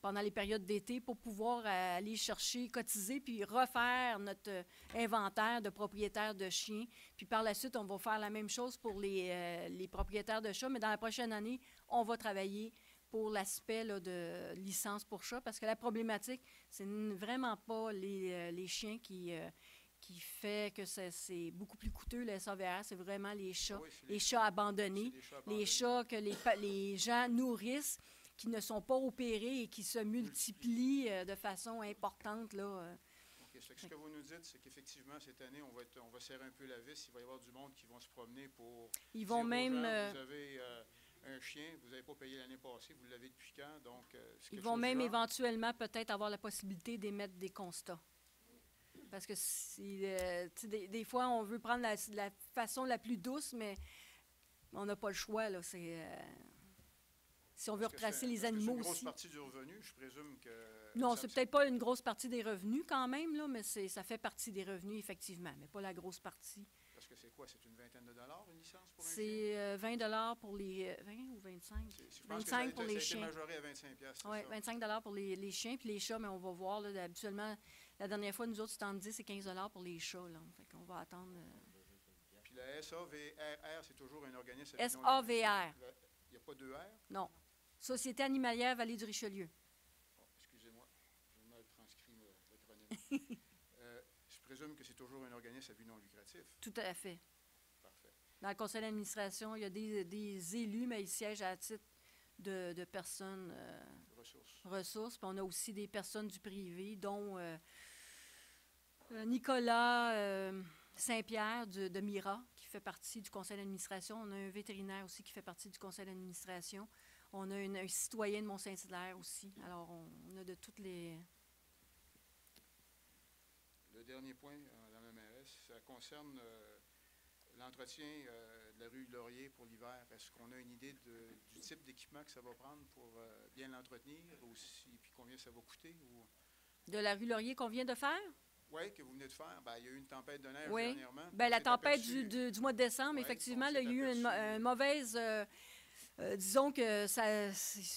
pendant les périodes d'été pour pouvoir aller chercher, cotiser, puis refaire notre inventaire de propriétaires de chiens. Puis par la suite, on va faire la même chose pour les propriétaires de chats, mais dans la prochaine année, on va travailler pour l'aspect là, de licence pour chats, parce que la problématique, c'est vraiment pas les chiens qui fait que c'est beaucoup plus coûteux, le SAVR, c'est vraiment les chats, les chats abandonnés, les chats que les gens nourrissent, qui ne sont pas opérés et qui se multiplient de façon importante. Là. Okay, ce que vous nous dites, c'est qu'effectivement, cette année, on va serrer un peu la vis. Il va y avoir du monde qui vont se promener pour... Ils vont même... Vous avez un chien, vous n'avez pas payé l'année passée, vous l'avez depuis quand? Donc, ils vont même éventuellement peut-être avoir la possibilité d'émettre des constats. Parce que des fois, on veut prendre la façon la plus douce, mais on n'a pas le choix. Là, si on veut retracer les animaux aussi. C'est une grosse partie du revenu, je présume que... Non, c'est peut-être pas une grosse partie des revenus quand même, là, mais ça fait partie des revenus, effectivement, mais pas la grosse partie. Parce que c'est quoi? C'est une vingtaine de dollars, une licence pour un chien? C'est 20 pour les... 20 ou 25? Je pense 25 pour les chiens. C'est majoré à 25 $. Oui, 25 pour les chiens, puis les chats, mais on va voir, là, habituellement, la dernière fois, nous autres, c'était entre 10 et 15 $ pour les chats, là. Fait qu'on va attendre... Puis la SAVR, c'est toujours un organisme... SAVR. Il n'y a pas de R? Non. Société animalière Vallée du Richelieu. Oh, excusez-moi, j'ai mal transcrit l'acronyme. Je présume que c'est toujours un organisme à but non lucratif. Tout à fait. Parfait. Dans le conseil d'administration, il y a des élus, mais ils siègent à titre de personnes... ressources. Puis on a aussi des personnes du privé, dont Nicolas Saint-Pierre de Mira, qui fait partie du conseil d'administration. On a un vétérinaire aussi qui fait partie du conseil d'administration. On a un citoyen de Mont-Saint-Hilaire aussi. Alors, on a de toutes les... Le dernier point, Madame la mairesse, ça concerne l'entretien de la rue Laurier pour l'hiver. Est-ce qu'on a une idée du type d'équipement que ça va prendre pour bien l'entretenir aussi, puis combien ça va coûter? De la rue Laurier qu'on vient de faire? Oui, que vous venez de faire. Bien, il y a eu une tempête de neige dernièrement. Bien, la tempête du mois de décembre, effectivement, il y a eu une mauvaise... disons que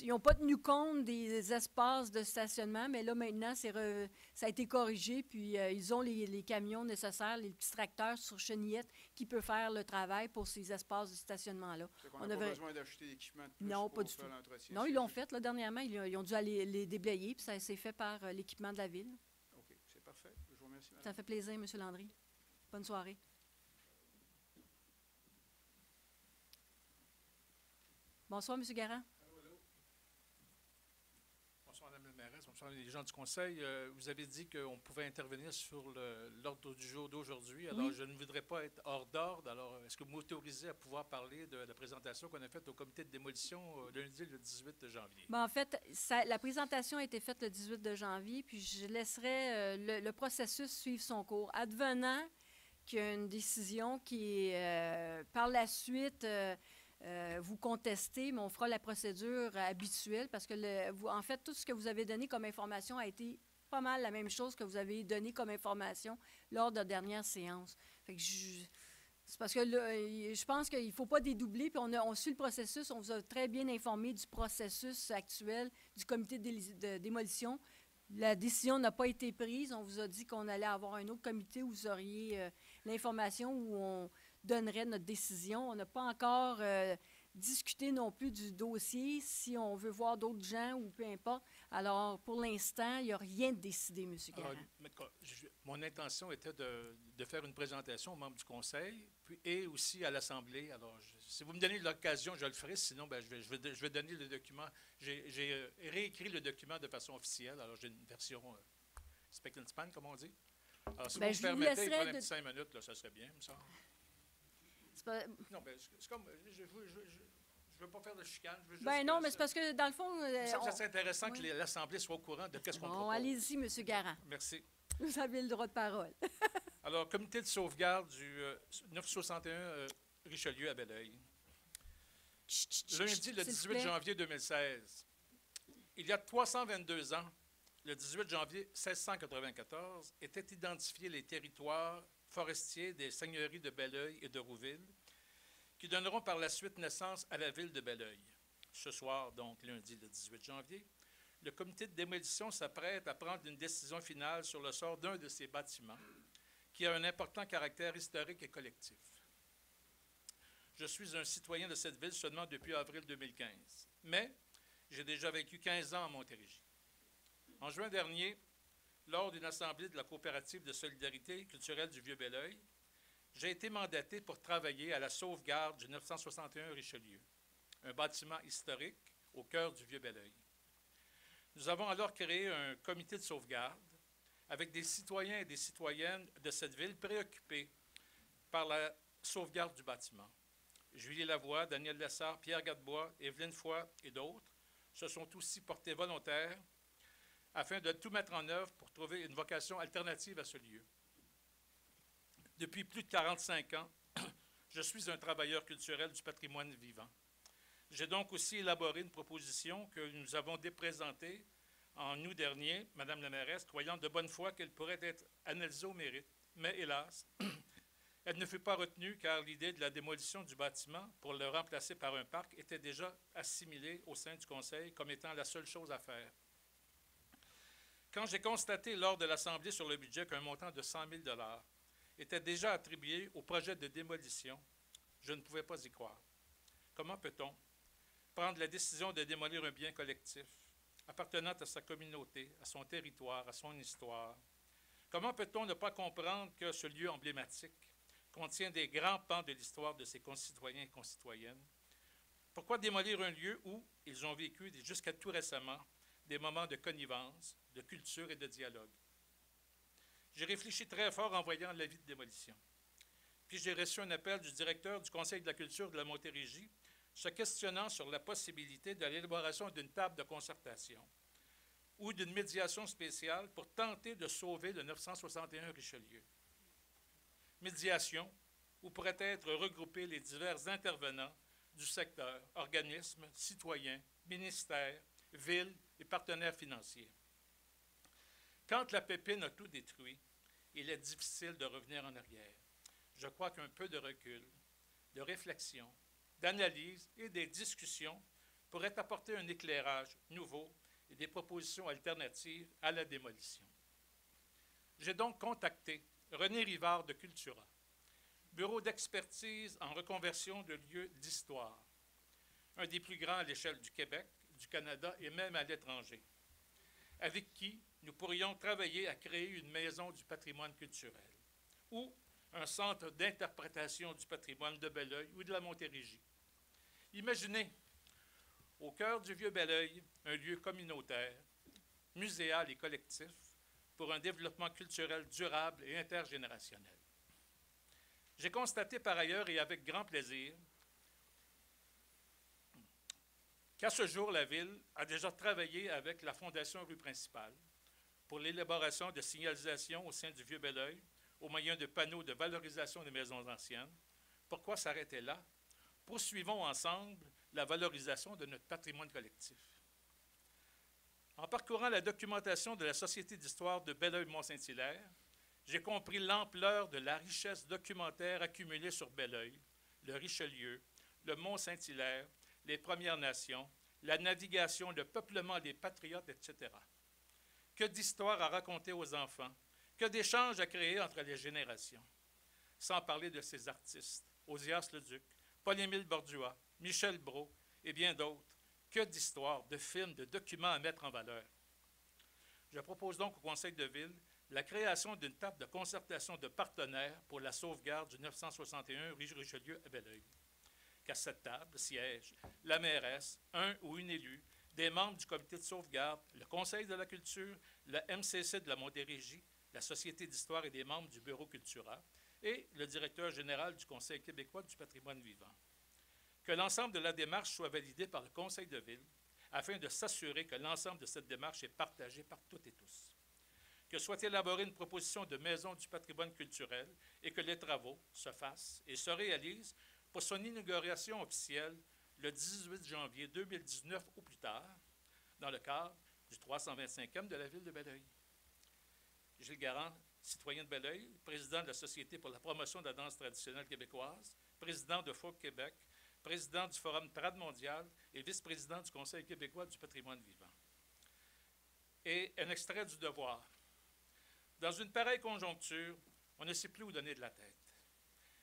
ils n'ont pas tenu compte des espaces de stationnement, mais là, maintenant, ça a été corrigé, puis ils ont les camions nécessaires, les petits tracteurs sur chenillettes qui peuvent faire le travail pour ces espaces de stationnement-là. On n'a pas besoin d'acheter d'équipement de plus non, pour pas du faire tout. l'entretien? Non, ils l'ont fait, là, dernièrement. Ils ont dû aller les déblayer, puis ça s'est fait par l'équipement de la ville. OK, c'est parfait. Je vous remercie, madame. Ça fait plaisir, M. Landry. Bonne soirée. Bonsoir, M. Garand. Allô. Bonsoir, Mme la mairesse. Bonsoir, les gens du conseil. Vous avez dit qu'on pouvait intervenir sur l'ordre du jour d'aujourd'hui. Alors, je ne voudrais pas être hors d'ordre. Alors, est-ce que vous m'autorisez à pouvoir parler de la présentation qu'on a faite au comité de démolition lundi, le 18 janvier? Bien, en fait, la présentation a été faite le 18 de janvier, puis je laisserai le processus suivre son cours. Advenant qu'il y a une décision qui, par la suite... vous contester, mais on fera la procédure habituelle parce que, en fait, tout ce que vous avez donné comme information a été pas mal la même chose que vous avez donné comme information lors de la dernière séance. Fait que c'est parce que là, je pense qu'il ne faut pas dédoubler, puis on suit le processus, on vous a très bien informé du processus actuel du comité de démolition. La décision n'a pas été prise. On vous a dit qu'on allait avoir un autre comité où vous auriez l'information, où on donnerait notre décision. On n'a pas encore discuté non plus du dossier, si on veut voir d'autres gens ou peu importe. Alors, pour l'instant, il n'y a rien de décidé, M. Garand. Mon intention était de faire une présentation aux membres du Conseil et aussi à l'Assemblée. Alors, si vous me donnez l'occasion, je le ferai. Sinon, je vais donner le document. J'ai réécrit le document de façon officielle. Alors, j'ai une version spec and span, comme on dit. Alors, si vous me permettez, prendre un petit 5 minutes, là, ça serait bien, me semble. Non, c'est comme... Je ne veux pas faire de chicane. Non, mais c'est parce que, dans le fond... Ça serait intéressant que l'Assemblée soit au courant de ce qu'on propose. Allez-y, M. Garand. Merci. Vous avez le droit de parole. Alors, comité de sauvegarde du 961 Richelieu à Belleuil. Lundi, le 18 janvier 2016, il y a 322 ans, le 18 janvier 1694, étaient identifiés les territoires forestiers des seigneuries de Belleuil et de Rouville, qui donneront par la suite naissance à la ville de Belleuil. Ce soir, donc lundi le 18 janvier, le comité de démolition s'apprête à prendre une décision finale sur le sort d'un de ces bâtiments, qui a un important caractère historique et collectif. Je suis un citoyen de cette ville seulement depuis avril 2015, mais j'ai déjà vécu 15 ans à Montérégie. En juin dernier, lors d'une assemblée de la coopérative de solidarité culturelle du Vieux-Belleuil, j'ai été mandaté pour travailler à la sauvegarde du 961 Richelieu, un bâtiment historique au cœur du Vieux-Belleuil. Nous avons alors créé un comité de sauvegarde avec des citoyens et des citoyennes de cette ville préoccupés par la sauvegarde du bâtiment. Julie Lavoie, Daniel Lessard, Pierre Gadebois, Evelyne Foy et d'autres se sont aussi portés volontaires afin de tout mettre en œuvre pour trouver une vocation alternative à ce lieu. Depuis plus de 45 ans, je suis un travailleur culturel du patrimoine vivant. J'ai donc aussi élaboré une proposition que nous avons déprésentée en août dernier, Mme la mairesse, croyant de bonne foi qu'elle pourrait être analysée au mérite. Mais hélas, elle ne fut pas retenue car l'idée de la démolition du bâtiment pour le remplacer par un parc était déjà assimilée au sein du Conseil comme étant la seule chose à faire. Quand j'ai constaté lors de l'Assemblée sur le budget qu'un montant de 100 000 $ était déjà attribué au projet de démolition, je ne pouvais pas y croire. Comment peut-on prendre la décision de démolir un bien collectif appartenant à sa communauté, à son territoire, à son histoire? Comment peut-on ne pas comprendre que ce lieu emblématique contient des grands pans de l'histoire de ses concitoyens et concitoyennes? Pourquoi démolir un lieu où ils ont vécu, jusqu'à tout récemment, des moments de connivence, de culture et de dialogue? J'ai réfléchi très fort en voyant l'avis de démolition. Puis j'ai reçu un appel du directeur du Conseil de la culture de la Montérégie, se questionnant sur la possibilité de l'élaboration d'une table de concertation ou d'une médiation spéciale pour tenter de sauver le 961 Richelieu. Médiation où pourraient être regroupés les divers intervenants du secteur, organismes, citoyens, ministères, villes et partenaires financiers. Quand la pépine a tout détruit, il est difficile de revenir en arrière. Je crois qu'un peu de recul, de réflexion, d'analyse et des discussions pourraient apporter un éclairage nouveau et des propositions alternatives à la démolition. J'ai donc contacté René Rivard de Cultura, bureau d'expertise en reconversion de lieux d'histoire, un des plus grands à l'échelle du Québec, du Canada et même à l'étranger, avec qui nous pourrions travailler à créer une maison du patrimoine culturel ou un centre d'interprétation du patrimoine de Belleuil ou de la Montérégie. Imaginez, au cœur du Vieux-Belleuil, un lieu communautaire, muséal et collectif pour un développement culturel durable et intergénérationnel. J'ai constaté par ailleurs et avec grand plaisir qu'à ce jour, la Ville a déjà travaillé avec la Fondation Rue Principale pour l'élaboration de signalisation au sein du Vieux-Belleuil au moyen de panneaux de valorisation des maisons anciennes. Pourquoi s'arrêter là? Poursuivons ensemble la valorisation de notre patrimoine collectif. En parcourant la documentation de la Société d'histoire de Belleuil-Mont-Saint-Hilaire, j'ai compris l'ampleur de la richesse documentaire accumulée sur Belleuil, le Richelieu, le Mont-Saint-Hilaire, les Premières Nations, la navigation, le peuplement, les patriotes, etc. Que d'histoires à raconter aux enfants, que d'échanges à créer entre les générations. Sans parler de ces artistes, Ozias Leduc, Paul-Émile Bordua, Michel Brault et bien d'autres. Que d'histoires, de films, de documents à mettre en valeur. Je propose donc au Conseil de ville la création d'une table de concertation de partenaires pour la sauvegarde du 961 rue Richelieu à Belleuil. Qu'à cette table siègent la mairesse, un ou une élue, des membres du comité de sauvegarde, le Conseil de la culture, le MCC de la Montérégie, la Société d'histoire et des membres du Bureau cultural et le directeur général du Conseil québécois du patrimoine vivant. Que l'ensemble de la démarche soit validé par le Conseil de ville afin de s'assurer que l'ensemble de cette démarche est partagé par toutes et tous. Que soit élaborée une proposition de maison du patrimoine culturel et que les travaux se fassent et se réalisent pour son inauguration officielle le 18 janvier 2019 ou plus tard, dans le cadre du 325e de la ville de Belleuil. Gilles Garand, citoyen de Belleuil, président de la Société pour la promotion de la danse traditionnelle québécoise, président de Folk Québec, président du Forum Trad mondial et vice-président du Conseil québécois du patrimoine vivant. Et un extrait du Devoir. Dans une pareille conjoncture, on ne sait plus où donner de la tête.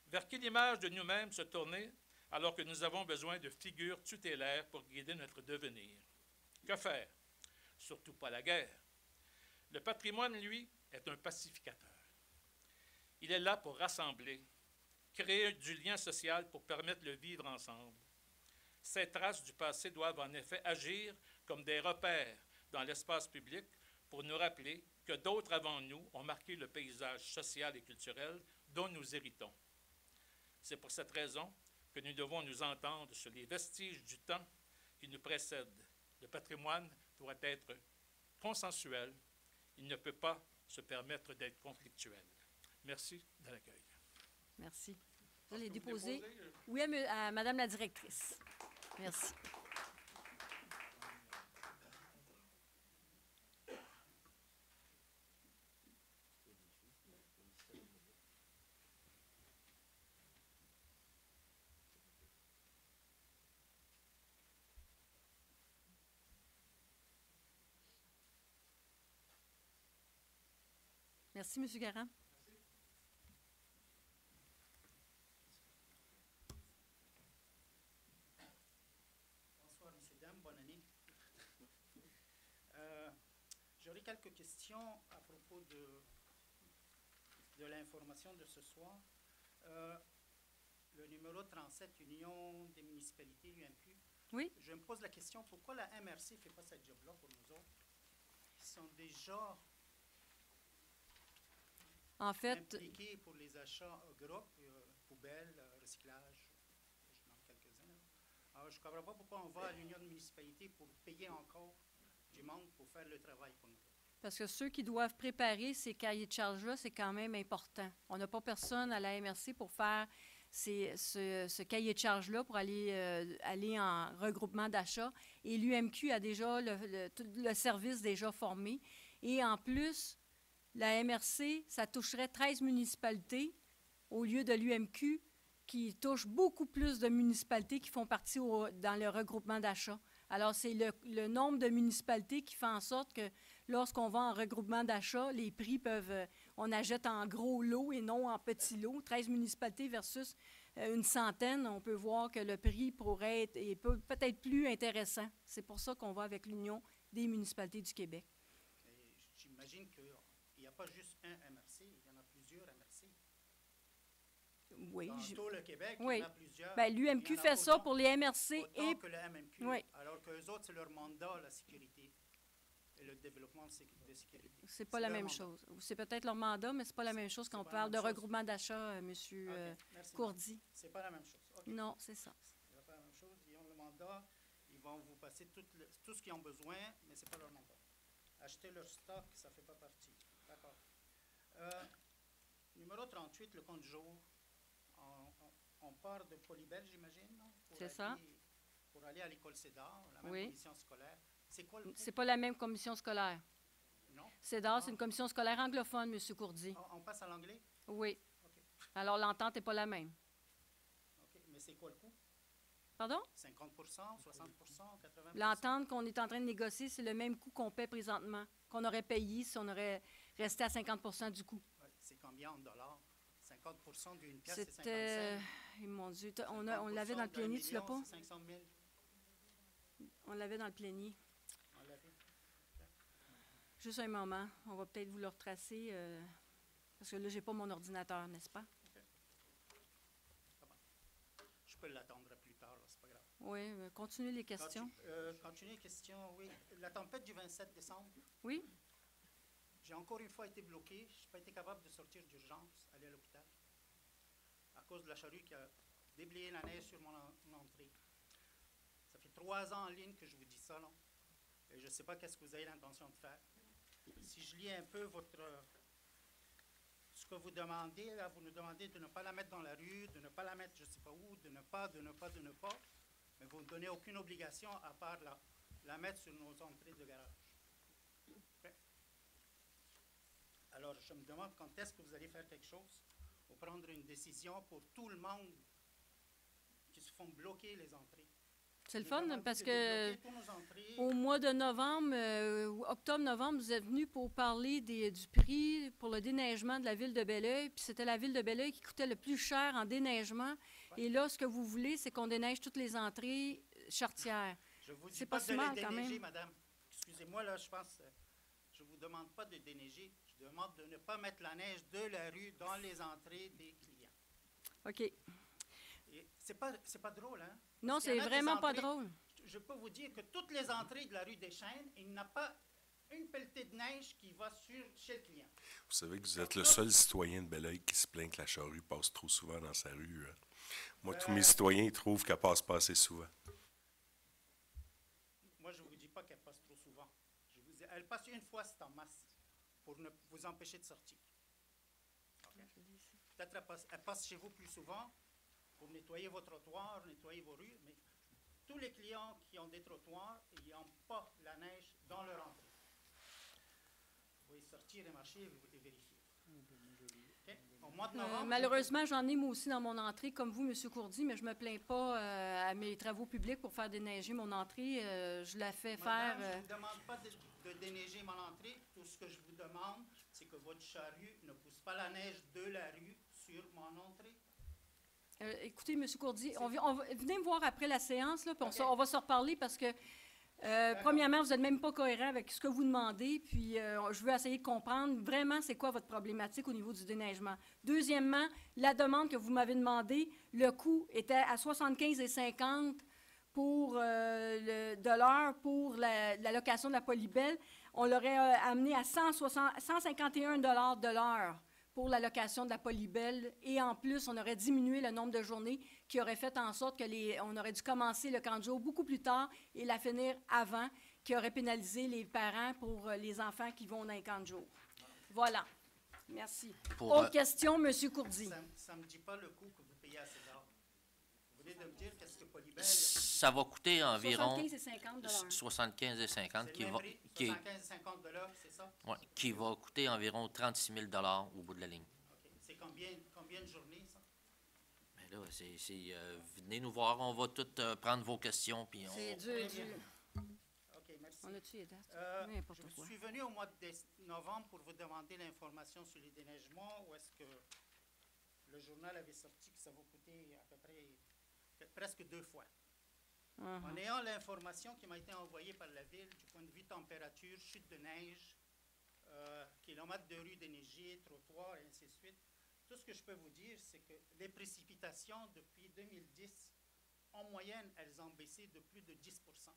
Vers quelle image de nous-mêmes se tourner alors que nous avons besoin de figures tutélaires pour guider notre devenir? Que faire? Surtout pas la guerre. Le patrimoine, lui, est un pacificateur. Il est là pour rassembler, créer du lien social pour permettre le vivre ensemble. Ces traces du passé doivent en effet agir comme des repères dans l'espace public pour nous rappeler que d'autres avant nous ont marqué le paysage social et culturel dont nous héritons. C'est pour cette raison que nous devons nous entendre sur les vestiges du temps qui nous précède. Le patrimoine doit être consensuel. Il ne peut pas se permettre d'être conflictuel. Merci de l'accueil. Merci. Je l'ai déposé. Oui, à Madame la directrice. Merci. Merci, M. Garand. Bonsoir, messieurs, dames. Bonne année. J'aurais quelques questions à propos de l'information de ce soir. Le numéro 37, Union des municipalités, UMQ. Oui. Je me pose la question, pourquoi la MRC ne fait pas cette job-là pour nous autres? Ils sont déjà impliqués pour les achats groupes, poubelles, recyclage, je manque quelques-uns. Alors, je ne comprends pas pourquoi on va à l'Union de municipalités pour payer encore du monde pour faire le travail pour nous. Parce que ceux qui doivent préparer ces cahiers de charges-là, c'est quand même important. On n'a pas personne à la MRC pour faire ce cahier de charges-là, pour aller en regroupement d'achat. Et l'UMQ a déjà le service déjà formé. Et en plus, la MRC, ça toucherait 13 municipalités au lieu de l'UMQ, qui touche beaucoup plus de municipalités qui font partie dans le regroupement d'achat. Alors, c'est le nombre de municipalités qui fait en sorte que lorsqu'on va en regroupement d'achat, les prix on achète en gros lot et non en petits lots. 13 municipalités versus une centaine, on peut voir que le prix pourrait être peut-être plus intéressant. C'est pour ça qu'on va avec l'Union des municipalités du Québec. J'imagine qu'il n'y a pas juste un MRC, il y en a plusieurs MRC. Oui. Dans tout le Québec, oui. il y en a plusieurs. Bien, l'UMQ fait ça pour les MRC et que le MMQ, oui. Alors qu'eux autres, c'est leur mandat, la sécurité et le développement de sécurité. C'est pas la même chose. C'est peut-être leur mandat, mais c'est pas la même chose quand on parle de regroupement d'achat, M. Courdy. C'est pas la même chose. Okay. Non, c'est ça. C'est pas la même chose. Ils ont le mandat, ils vont vous passer tout ce qu'ils ont besoin, mais c'est pas leur mandat. Acheter leur stock, ça fait pas partie. D'accord. Numéro 38, le compte jour. on part de Polybelle, j'imagine, non? C'est ça. Pour aller à l'école CEDAR, la même Oui. commission scolaire. C'est quoi le coût? C'est pas la même commission scolaire. Non? CEDAR, c'est une commission scolaire anglophone, M. Courdy. On passe à l'anglais? Oui. OK. Alors, l'entente n'est pas la même. OK. Mais c'est quoi le coût? Pardon? 50 60 80 L'entente qu'on est en train de négocier, c'est le même coût qu'on paie présentement, qu'on aurait payé si on aurait resté à 50 du coût. Ouais, c'est combien en dollars? 50 d'une pièce, c'est 50 C'était... cents. Mon Dieu, on l'avait dans le plénier, tu l'as pas? 500 000. On l'avait dans le plénier. On l'avait. Juste un moment, on va peut-être vous le retracer, parce que là, j'ai pas mon ordinateur, n'est-ce pas? Je peux l'attendre plus tard, là, c'est pas grave. Oui, continuez les questions. Continuez les questions, oui. La tempête du 27 décembre. Oui? J'ai encore une fois été bloqué. Je n'ai pas été capable de sortir d'urgence, aller à l'hôpital, à cause de la charrue qui a déblayé la neige sur mon entrée. Ça fait 3 ans en ligne que je vous dis ça, là. Et je ne sais pas qu'est-ce que vous avez l'intention de faire. Si je lis un peu ce que vous demandez, là, vous nous demandez de ne pas la mettre dans la rue, de ne pas la mettre je ne sais pas où, de ne pas, mais vous ne donnez aucune obligation à part la mettre sur nos entrées de garage. Okay. Alors, je me demande quand est-ce que vous allez faire quelque chose ou prendre une décision pour tout le monde qui se font bloquer les entrées. C'est le fun parce que tous nos entrées. au mois de novembre, octobre-novembre, vous êtes venu pour parler du prix pour le déneigement de la ville de Belleuil. Puis c'était la ville de Belleuil qui coûtait le plus cher en déneigement. Ouais. Et là, ce que vous voulez, c'est qu'on déneige toutes les entrées charretières. Je vous dis c'est pas si de mal, les quand déneiger, même. madame. Excusez-moi, là, je pense, je vous demande pas de déneiger. Je demande de ne pas mettre la neige de la rue dans les entrées des clients. OK. Et c'est pas drôle, hein? Non, c'est vraiment pas drôle. Je peux vous dire que toutes les entrées de la rue des Chênes, il n'y a pas une pelletée de neige qui va chez le client. Vous savez que vous êtes le seul citoyen de Belleuil qui se plaint que la charrue passe trop souvent dans sa rue. Hein. Moi, tous mes citoyens ils trouvent qu'elle passe pas assez souvent. Moi, je ne vous dis pas qu'elle passe trop souvent. Je vous dis, elle passe une fois, c'est en masse, pour ne vous empêcher de sortir. Okay? Peut-être elle passe chez vous plus souvent pour nettoyer vos trottoirs, nettoyer vos rues, mais tous les clients qui ont des trottoirs, ils n'ont pas la neige dans leur entrée. Vous pouvez sortir et marcher et vérifier. Okay? Au mois de novembre, malheureusement, j'en ai moi aussi dans mon entrée, comme vous, M. Courdy, mais je ne me plains pas à mes travaux publics pour faire déneiger mon entrée. Je la fais Madame, faire... je ne vous demande pas de déneiger mon entrée. Tout ce que je vous demande, c'est que votre charrue ne pousse pas la neige de la rue sur mon entrée. Écoutez, M. Courdy, venez me voir après la séance, là, puis on va se reparler parce que, premièrement, vous n'êtes même pas cohérent avec ce que vous demandez, puis je veux essayer de comprendre vraiment c'est quoi votre problématique au niveau du déneigement. Deuxièmement, la demande que vous m'avez demandée, le coût était à 75,50 pour de l'heure pour la location de la Polybelle. On l'aurait amené à 151 $ de l'heure pour la location de la Polybelle. Et en plus, on aurait diminué le nombre de journées qui aurait fait en sorte que on aurait dû commencer le camp de jour beaucoup plus tard et la finir avant, qui aurait pénalisé les parents pour les enfants qui vont dans les camps de jour. Voilà. Merci. Autre question, M. Courdy. Ça ne me dit pas le coût que vous payez à CEDAR. Vous venez de me dire qu'est-ce que Polybelle... Ça va coûter environ 75 et 50 $. 75 $, c'est ça? Oui, qui va coûter environ 36 000 $ au bout de la ligne. Okay. C'est combien de journées, ça? Mais là, venez nous voir, on va tout prendre vos questions. C'est dur. OK, merci. On a-tu les dates? Je suis venu au mois de novembre pour vous demander l'information sur les déneigements. Où est-ce que le journal avait sorti que ça va coûter à peu près presque 2 fois. En ayant l'information qui m'a été envoyée par la ville du point de vue température, chute de neige, kilomètres de rue déneigés, trottoirs et ainsi de suite, tout ce que je peux vous dire, c'est que les précipitations depuis 2010, en moyenne, elles ont baissé de plus de 10 %.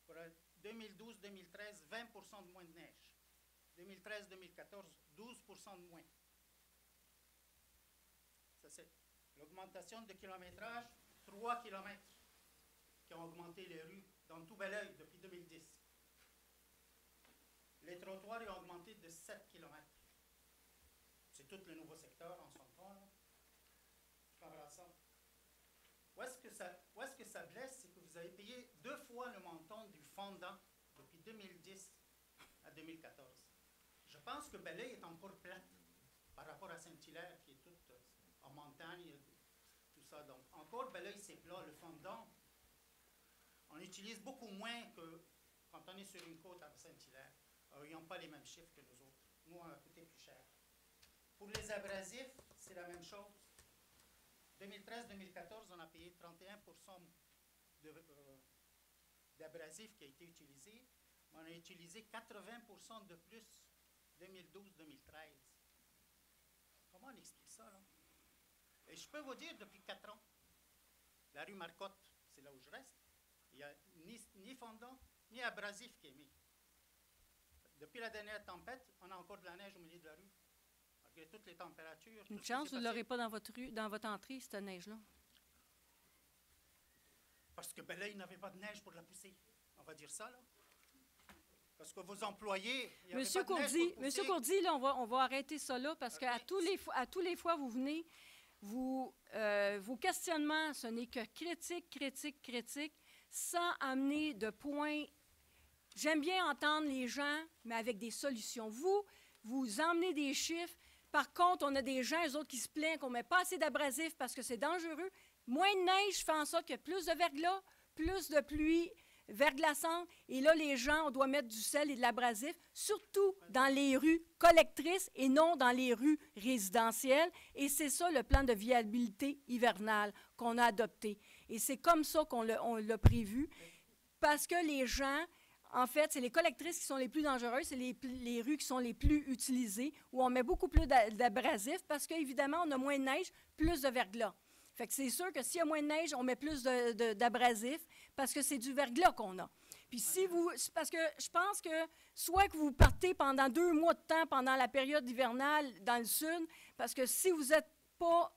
Pour 2012-2013, 20 % de moins de neige. 2013-2014, 12 % de moins. Ça, c'est l'augmentation de kilométrage, 3 km qui ont augmenté les rues dans tout Belleuil depuis 2010. Les trottoirs ont augmenté de 7 km. C'est tout le nouveau secteur, on s'entend, là. Par ça. où est-ce que ça blesse, c'est que vous avez payé 2 fois le montant du fondant depuis 2010 à 2014. Je pense que Belleuil est encore plate par rapport à Saint-Hilaire, qui est toute en montagne, tout ça. Donc, encore Belleuil, c'est plat. Le fondant, on utilise beaucoup moins que quand on est sur une côte à Saint-Hilaire. Ils n'ont pas les mêmes chiffres que nous autres. Nous, on a coûté plus cher. Pour les abrasifs, c'est la même chose. 2013-2014, on a payé 31% d'abrasifs qui a été utilisé. On a utilisé 80% de plus 2012-2013. Comment on explique ça, là? Et je peux vous dire, depuis 4 ans, la rue Marcotte, c'est là où je reste, il n'y a ni fondant, ni abrasif qui est mis. Depuis la dernière tempête, on a encore de la neige au milieu de la rue. Malgré toutes les températures. Une chance, vous ne l'aurez pas dans votre rue, dans votre entrée, cette neige-là. Parce que Belleuil n'avait pas de neige pour la pousser. On va dire ça, là. Parce que vos employés... Monsieur Courdy, là, on va arrêter ça là, parce qu'à tous les fois vous venez, vos questionnements, ce n'est que critique, sans amener de points. J'aime bien entendre les gens, mais avec des solutions. Vous emmenez des chiffres. Par contre, on a des gens, eux autres, qui se plaignent qu'on ne met pas assez d'abrasifs parce que c'est dangereux. Moins de neige fait en sorte qu'il y a plus de verglas, plus de pluie verglaçante. Et là, les gens, on doit mettre du sel et de l'abrasif, surtout dans les rues collectrices et non dans les rues résidentielles. Et c'est ça le plan de viabilité hivernale qu'on a adopté. Et c'est comme ça qu'on l'a prévu, parce que les gens... En fait, c'est les collectrices qui sont les plus dangereuses, c'est les rues qui sont les plus utilisées, où on met beaucoup plus d'abrasifs, parce qu'évidemment, on a moins de neige, plus de verglas. Fait que c'est sûr que s'il y a moins de neige, on met plus d'abrasifs, parce que c'est du verglas qu'on a. Puis parce que je pense que soit que vous partez pendant 2 mois de temps pendant la période hivernale dans le sud, parce que si vous n'êtes pas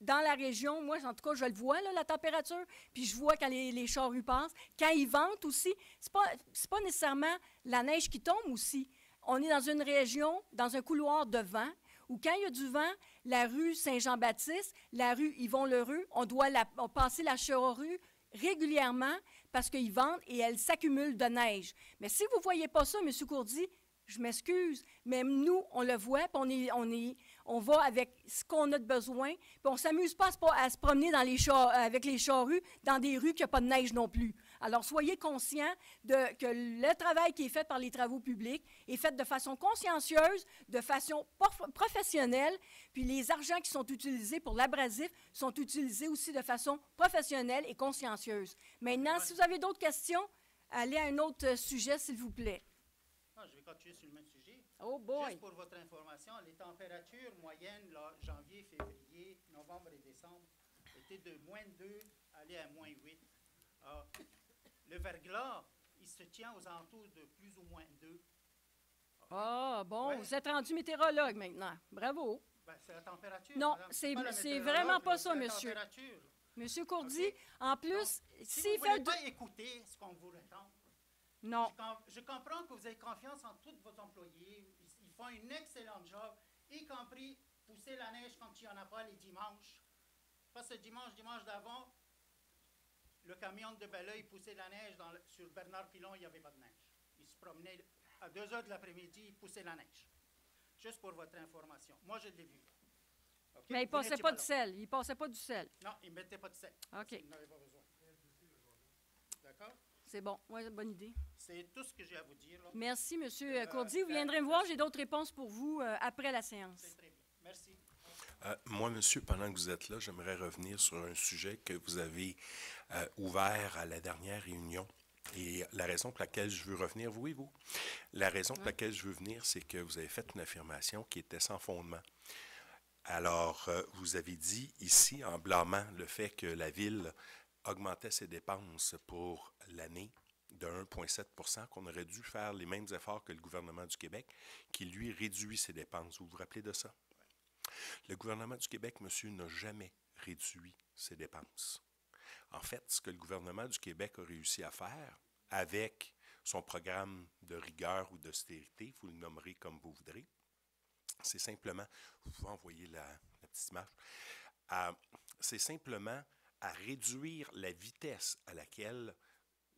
dans la région, moi, en tout cas, je le vois, là, la température, puis je vois quand les charrues passent. Quand ils ventent aussi, c'est pas nécessairement la neige qui tombe aussi. On est dans une région, dans un couloir de vent, où quand il y a du vent, la rue Saint-Jean-Baptiste, la rue Yvon-Lheureux, on doit passer la charrue régulièrement parce qu'ils vendent et elle s'accumule de neige. Mais si vous ne voyez pas ça, M. Courdy, je m'excuse, mais nous, on le voit, puis on va avec ce qu'on a de besoin, puis on ne s'amuse pas à se promener avec les charrues dans des rues qui n'ont pas de neige non plus. Alors, soyez conscients que le travail qui est fait par les travaux publics est fait de façon consciencieuse, de façon professionnelle, puis les argents qui sont utilisés pour l'abrasif sont utilisés aussi de façon professionnelle et consciencieuse. Maintenant, si vous avez d'autres questions, allez à un autre sujet, s'il vous plaît. Je vais continuer sur le même sujet. Oh boy! Juste pour votre information, les températures moyennes, là, janvier, février, novembre et décembre, étaient de -2 aller à -8. Le verglas, il se tient aux alentours de plus ou moins 2. Ah, bon, ouais. Vous êtes rendu météorologue maintenant. Bravo. Ben, c'est la température. Non, madame. c'est vraiment pas ça, monsieur. Température. Monsieur Courdy, Okay. En plus, Donc, si s'il vous fait... ne voulez pas écouter ce qu'on vous répond, Non. je comprends que vous avez confiance en tous vos employés. Ils font un excellent job, y compris pousser la neige quand il n'y en a pas les dimanches. Pas ce dimanche d'avant, le camion de Belleuil poussait la neige sur Bernard Pilon, il n'y avait pas de neige. Il se promenait à 2 heures de l'après-midi, il poussait la neige. Juste pour votre information. Moi, je l'ai vu. Okay? Mais il ne passait pas de sel. Il ne passait pas du sel. Non, il ne mettait pas de sel. OK. Il n'avait pas besoin. D'accord? C'est bon. Oui, bonne idée. C'est tout ce que j'ai à vous dire. Là. Merci, M. Courdy. Vous viendrez me voir. J'ai d'autres réponses pour vous après la séance. C'est très bien. Merci. Moi, monsieur, pendant que vous êtes là, j'aimerais revenir sur un sujet que vous avez ouvert à la dernière réunion. Et la raison pour laquelle je veux revenir, vous, la raison pour laquelle je veux venir, c'est que vous avez fait une affirmation qui était sans fondement. Alors, vous avez dit ici, en blâmant le fait que la Ville augmentait ses dépenses pour l'année de 1,7 %, qu'on aurait dû faire les mêmes efforts que le gouvernement du Québec, qui, lui, réduit ses dépenses. Vous vous rappelez de ça? Le gouvernement du Québec, monsieur, n'a jamais réduit ses dépenses. En fait, ce que le gouvernement du Québec a réussi à faire avec son programme de rigueur ou d'austérité, vous le nommerez comme vous voudrez, c'est simplement, vous pouvez envoyer la petite image, c'est simplement à réduire la vitesse à laquelle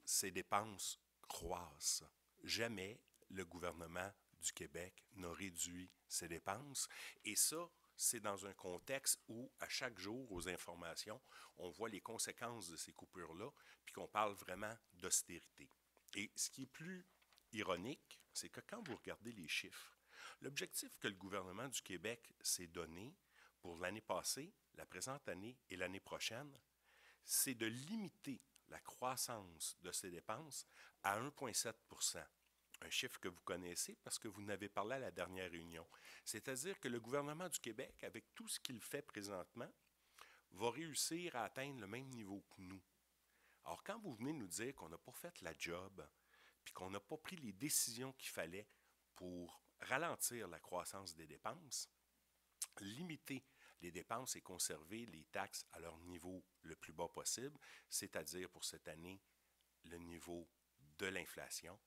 ces dépenses croissent. Jamais le gouvernement du Québec n'a réduit ses dépenses. Et ça, c'est dans un contexte où, à chaque jour, aux informations, on voit les conséquences de ces coupures-là, puis qu'on parle vraiment d'austérité. Et ce qui est plus ironique, c'est que quand vous regardez les chiffres, l'objectif que le gouvernement du Québec s'est donné pour l'année passée, la présente année et l'année prochaine, c'est de limiter la croissance de ces dépenses à 1,7 %. Un chiffre que vous connaissez parce que vous en avez parlé à la dernière réunion. C'est-à-dire que le gouvernement du Québec, avec tout ce qu'il fait présentement, va réussir à atteindre le même niveau que nous. Alors, quand vous venez nous dire qu'on n'a pas fait la job, puis qu'on n'a pas pris les décisions qu'il fallait pour ralentir la croissance des dépenses, limiter les dépenses et conserver les taxes à leur niveau le plus bas possible, c'est-à-dire pour cette année, le niveau de l'inflation,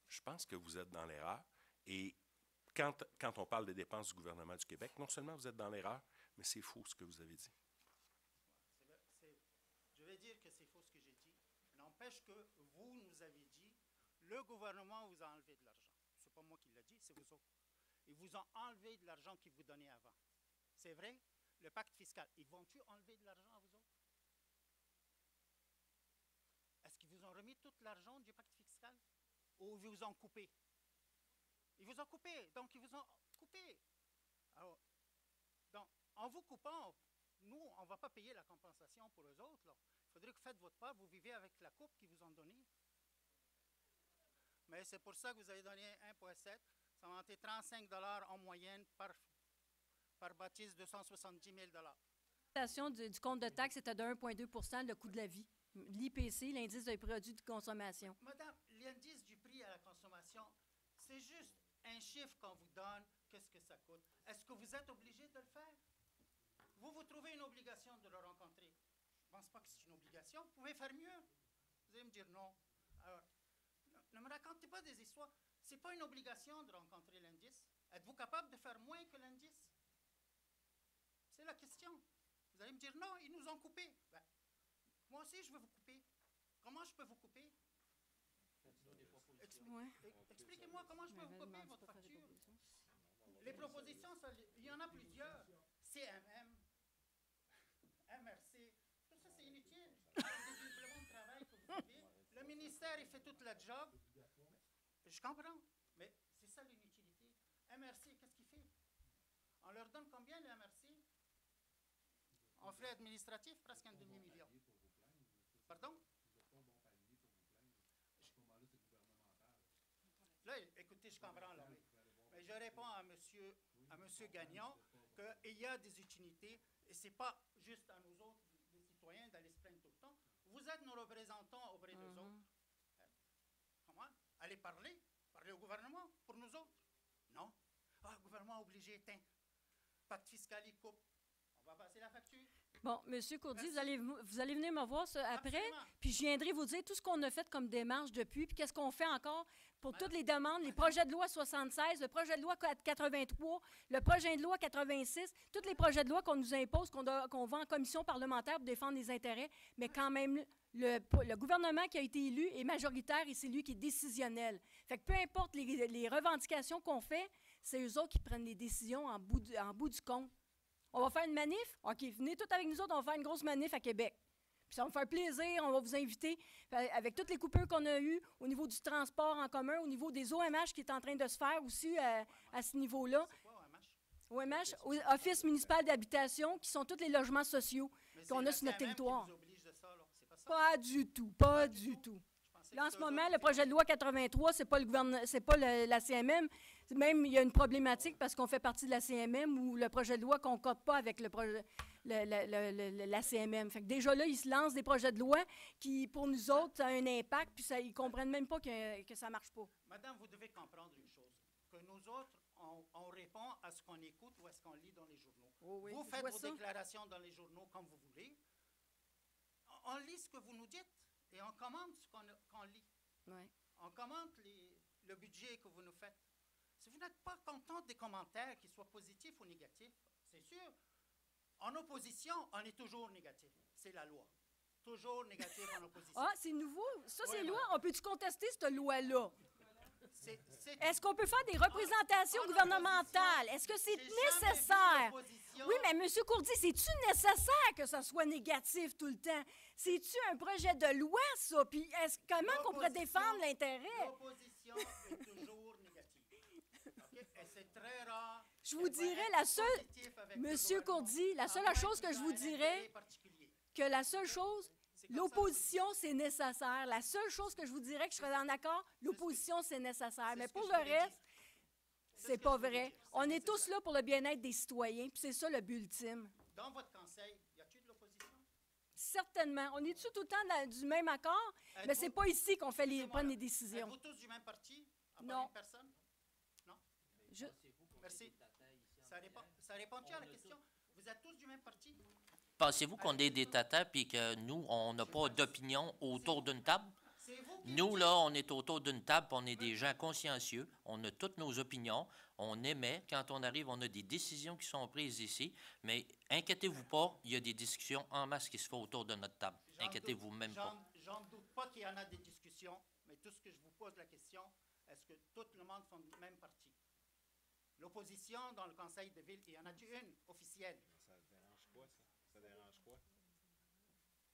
je pense que vous êtes dans l'erreur. Et quand on parle des dépenses du gouvernement du Québec, non seulement vous êtes dans l'erreur, mais c'est faux ce que vous avez dit. Je vais dire que c'est faux ce que j'ai dit. N'empêche que vous nous avez dit, le gouvernement vous a enlevé de l'argent. Ce n'est pas moi qui l'ai dit, c'est vous autres. Ils vous ont enlevé de l'argent qu'ils vous donnaient avant. C'est vrai? Le pacte fiscal, ils vont-tu enlever de l'argent à vous autres? Est-ce qu'ils vous ont remis tout l'argent du pacte fiscal? Ou ils vous ont coupé? Ils vous ont coupé, donc ils vous ont coupé. Alors, donc, en vous coupant, nous, on ne va pas payer la compensation pour eux autres. Là. Il faudrait que vous faites votre part, vous vivez avec la coupe qu'ils vous ont donnée. Mais c'est pour ça que vous avez donné 1,7. Ça va monter 35 $ en moyenne par bâtisse, 270 000 $. L'augmentation du compte de taxes était de 1,2 % le coût de la vie. L'IPC, l'indice des produits de consommation. Madame, l'indice du prix à la consommation, c'est juste un chiffre qu'on vous donne, qu'est-ce que ça coûte. Est-ce que vous êtes obligé de le faire? Vous trouvez une obligation de le rencontrer. Je ne pense pas que c'est une obligation. Vous pouvez faire mieux. Vous allez me dire non. Alors, ne me racontez pas des histoires. Ce n'est pas une obligation de rencontrer l'indice. Êtes-vous capable de faire moins que l'indice? C'est la question. Vous allez me dire non, ils nous ont coupé. Ben, moi aussi, je veux vous couper. Comment je peux vous couper? Expliquez-moi comment je peux vous couper votre facture. Les propositions, il y en a plusieurs. CMM, MRC, tout ça c'est inutile. C'est des diplômes de travail que vous avez. Le ministère, il fait toute la job. Je comprends, mais c'est ça l'inutilité. MRC, qu'est-ce qu'il fait? On leur donne combien, le MRC? En frais administratifs, presque un demi-million. Pardon? Là, écoutez, je comprends, là, mais je réponds à monsieur Gagnon qu'il y a des utilités, et ce n'est pas juste à nous autres, les citoyens, d'aller se plaindre tout le temps. Vous êtes nos représentants auprès des autres. Comment? Allez parler au gouvernement pour nous autres. Non. Ah, le gouvernement obligé, pacte fiscal, il coupe. On va passer la facture. Bon, M. Courdy, vous allez venir me voir ça après, Absolument. puis je viendrai vous dire tout ce qu'on a fait comme démarche depuis, puis qu'est-ce qu'on fait encore pour toutes les demandes, les projets de loi 76, le projet de loi 83, le projet de loi 86, tous les projets de loi qu'on nous impose, qu'on va en commission parlementaire pour défendre les intérêts, mais quand même, le gouvernement qui a été élu est majoritaire et c'est lui qui est décisionnel. Fait que peu importe les revendications qu'on fait, c'est eux autres qui prennent les décisions en bout du compte. On va faire une manif? OK, venez tous avec nous autres, on va faire une grosse manif à Québec. Puis ça va me faire plaisir, on va vous inviter. Avec toutes les coupures qu'on a eues au niveau du transport en commun, au niveau des OMH qui est en train de se faire aussi à ce niveau-là. C'est quoi, OMH? OMH, Office municipal d'habitation, qui sont tous les logements sociaux qu'on a sur notre territoire. Qui vous oblige de ça, là. C'est pas ça? Pas du tout, pas du tout. Là, en ce moment, le projet de loi 83, c'est pas le gouvernement, c'est pas la CMM. Même, il y a une problématique parce qu'on fait partie de la CMM ou le projet de loi ne concorde pas avec la CMM. Fait que déjà là, ils se lancent des projets de loi qui, pour nous autres, ça a un impact, puis ils ne comprennent même pas que ça ne marche pas. Madame, vous devez comprendre une chose, que nous autres, on répond à ce qu'on écoute ou à ce qu'on lit dans les journaux. Oh oui, vous faites vos déclarations dans les journaux comme vous voulez. On lit ce que vous nous dites. Et on commente ce qu'on lit. Ouais. On commente le budget que vous nous faites. Si vous n'êtes pas content des commentaires, qu'ils soient positifs ou négatifs, c'est sûr, En opposition, on est toujours négatif. C'est la loi. Toujours négatif en opposition. Ah, c'est nouveau. Ça, c'est Ouais, loi. ouais. On peut-tu contester cette loi-là? C'est- Est-ce qu'on peut faire des représentations en gouvernementales? Est-ce que c'est J'ai jamais vu nécessaire? l'opposition. Oui, mais M. Courdy, c'est-tu nécessaire que ça soit négatif tout le temps? C'est-tu un projet de loi, ça? Puis comment qu'on pourrait L'opposition- défendre l'intérêt? L'opposition est toujours négative. OK? Et c'est très rare. Je vous qu'elle va dirais être la seule... positive avec le Monsieur gouvernement, Courdy, la à seule moins chose que qu'il je y ait vous un dirais, intérêt particulier. que la seule chose... C'est comme ça. L'opposition, c'est nécessaire. La seule chose que je vous dirais que je serais en accord, l'opposition, c'est nécessaire. C'est Mais ce que pour je le voulais reste, dire. c'est ce que pas je voulais vrai. dire. On C'est est tous nécessaire. là pour le bien-être des citoyens, puis c'est ça le but ultime. Dans votre conseil, y a-t-il de l'opposition? Certainement. On est-tu tout le temps du même accord? Mais Êtes-vous- c'est pas ici qu'on fait Excusez-moi, prendre là. les décisions. Êtes-vous tous du même parti? À part Non. une personne? Non? Je- Merci. Ça répond-tu à la question? Vous êtes tous du même parti? Pensez-vous qu'on est des tatas puis que nous, on n'a pas d'opinion autour d'une table? C'est vous qui Nous, là, on est autour d'une table, puis on est des gens consciencieux, on a toutes nos opinions, on émet. Quand on arrive, on a des décisions qui sont prises ici, mais inquiétez-vous pas, il y a des discussions en masse qui se font autour de notre table. J'en Inquiétez-vous doute- même pas. J'en doute pas qu'il y en a des discussions, mais tout ce que je vous pose la question, est-ce que tout le monde fait du même parti? L'opposition dans le conseil de ville, il y en a une officielle. Ça dérange quoi, ça? Ça dérange quoi?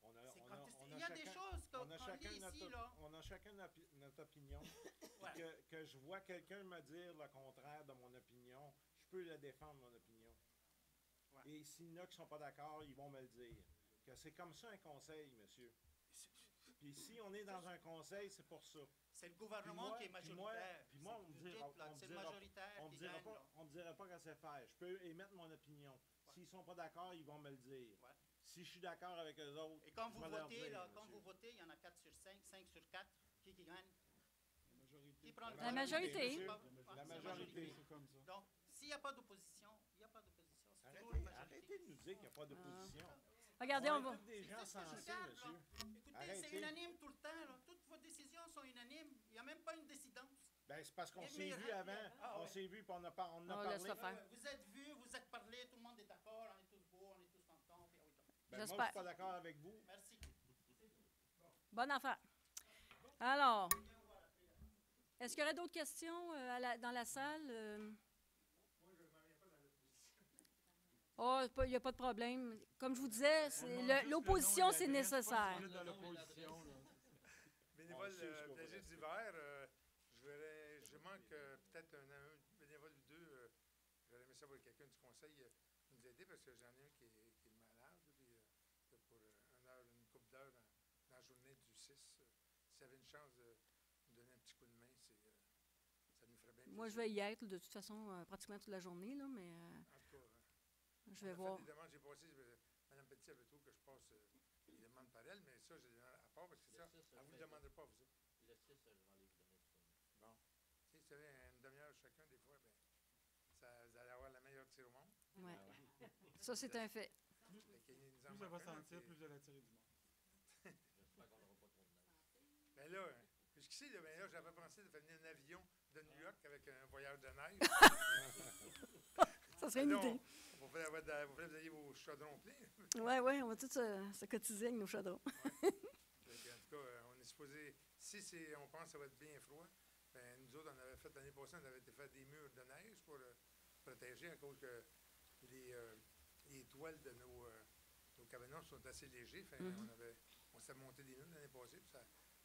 On a, C'est on quand a- est-ce- on il a y a des chacun- choses on a qu'on chacun lit ici, notre, là. on a chacun notre opinion. Puis que je vois quelqu'un me dire le contraire de mon opinion, je peux le défendre, mon opinion. Ouais. Et s'il y en a qui ne sont pas d'accord, ils vont me le dire. Que c'est comme ça un conseil, monsieur. Puis si on est dans un conseil, c'est pour ça. C'est le gouvernement qui est majoritaire. Puis moi, on me Vous dira, dites, là, c'est le dira- majoritaire on me qui dira gagne, pas, là. on me dira pas qu'à c'est faire. Je peux émettre mon opinion. S'ils sont pas d'accord, ils vont me le dire. Ouais. Si je suis d'accord avec eux autres, Et quand je vous vais leur votez, dire, là, quand monsieur. vous votez, il y en a 4 sur 5, 5 sur 4. Qui gagne? Qui prend le La majorité. monsieur. Pas- La c'est majorité. C'est comme ça. Donc, s'il n'y a pas d'opposition, il n'y a pas d'opposition. C'est toujours Arrêtez, la majorité. arrêtez de nous dire qu'il n'y a pas d'opposition. Regardez, on est va... tous des gens C'est ce que je sensés, regarde, monsieur. là. Écoutez, Arrêtez. c'est unanime tout le temps. Là. Toutes vos décisions sont unanimes. Il n'y a même pas une dissidence. Ben, c'est parce qu'on Les s'est vu meilleurs- avant. Ah, On ouais. s'est vu, puis on a, on a On parlé. laisse le faire. Vous êtes vus, vous êtes parlé, tout le monde est d'accord, on est tous beaux, on est tous contents. Puis, ah oui, donc. Ben, moi, je J'espère. suis pas d'accord avec vous. Merci. Bonne affaire. Alors, est-ce qu'il y aurait d'autres questions dans la salle? Oh, il n'y a pas de problème. Comme je vous disais, l'opposition, c'est nécessaire. Dans l'opposition, là. Bénévole sait ce qu'on plaisir va d'hiver, je manque peut-être un bénévole ou deux. J'aurais aimé savoir quelqu'un du conseil nous aider parce que j'en ai un qui est malade. Puis, pour une couple d'heures dans la journée du 6, s'il y avait une chance de nous donner un petit coup de main, ça nous ferait bien plaisir. Moi, je vais y être, de toute façon, pratiquement toute la journée, là, mais En tout cas, je vais on a voir. fait des demandes. J'ai passé, Mme Petit avait trouvé que je passe les demandes par elle, mais ça, j'ai demandé à part parce que ça, elle ne vous le demanderait pas, vous autres. Le 6, je vais aller vous donner tout Bon. Tu sais, vous savez, une demi-heure chacun, des fois, ben, vous allez avoir la meilleure tire au monde. Ouais. Ça, c'est un fait. Fait qu'il nous en Plus ça manque va un, sentir, puis- plus vous allez attirer du monde. J'espère qu'on n'aura pas trop de neige. Ben là, jusqu'ici, là, j'avais pensé de faire venir un avion de New York avec un voyage de neige. Ça serait une Non, idée. Vous vous ayez vos chaudrons pleins. Oui, on va tous se cotiser avec nos chaudrons. Fait que, en tout cas, on est supposé, si on pense que ça va être bien froid, ben, nous autres, on avait fait l'année passée, on avait été faire des murs de neige pour protéger à cause que les toiles de nos cabanons sont assez légers. Fait, on s'est monté des murs l'année passée, puis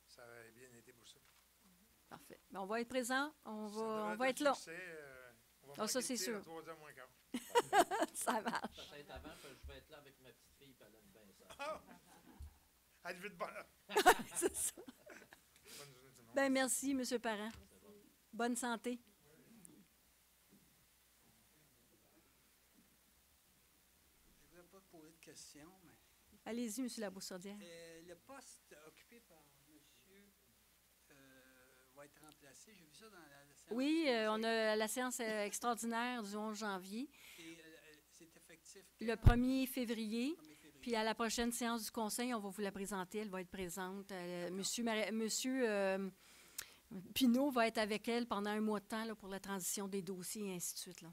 ça avait bien été pour ça. Parfait. Ben, on va être présent. On Ça va devrait être là. succès, on va Ah, faire ça, des c'est tirs sûr. à 3h moins quart. Ça marche. Ça va être avant, parce que je vais être là avec ma petite fille, puis elle aime bien ça. Ah! Allez vite, bonheur. C'est ça. Bonne journée tout le monde. Ben, merci, M. Parent. Bonne santé. Je ne voudrais pas poser de questions, mais Allez-y, M. Laboussardière. le poste occupé par monsieur va être remplacé. J'ai vu ça dans la séance. Oui, on a la séance extraordinaire du 11 janvier, Et c'est effectif. le quand? 1er février. 1er février. Puis à la prochaine séance du conseil, on va vous la présenter. Elle va être présente. Monsieur Pinault va être avec elle pendant un mois de temps là, pour la transition des dossiers et ainsi de suite. Là.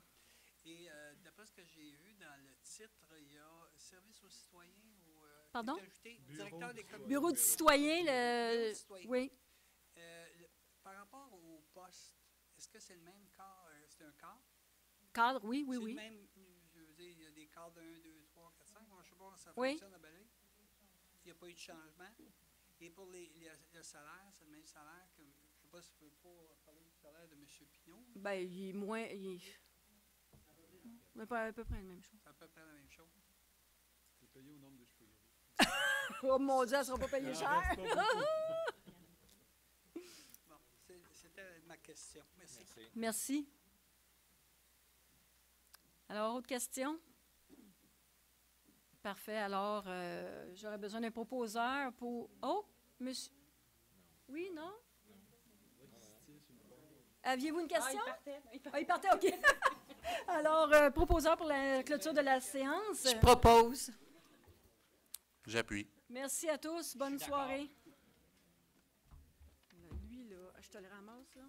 Et d'après ce que j'ai vu dans le titre, il y a service aux citoyens ou Pardon? directeur des communautés. Bureau du citoyen, Bureau du citoyen. oui. Par rapport au poste, est-ce que c'est le même cadre? C'est un cadre? Cadre, oui, oui, C'est oui. le même, je veux dire, il y a des cadres 1, 2, 3, 4, 5. Moi, je sais pas comment ça Oui. fonctionne à Belleuil. Il n'y a pas eu de changement. Et pour le salaire, c'est le même salaire que, je ne sais pas si tu peux pas parler du salaire de M. Pignot. Ben, il est moins. Mais pas à peu près la même chose. C'est à peu près la même chose. C'est payé au nombre de cheveux. Oh mon Dieu, elle ne sera pas payée cher. Bon, c'était ma question. Merci. Merci. Alors, autre question? Parfait. Alors, j'aurais besoin d'un proposeur pour... Oh, monsieur... Oui, non? Aviez-vous une question? Ah, il partait, OK. Alors, proposeur pour la clôture de la séance. Je propose. J'appuie. Merci à tous. Bonne soirée. Là, lui, là, je te le ramasse, là.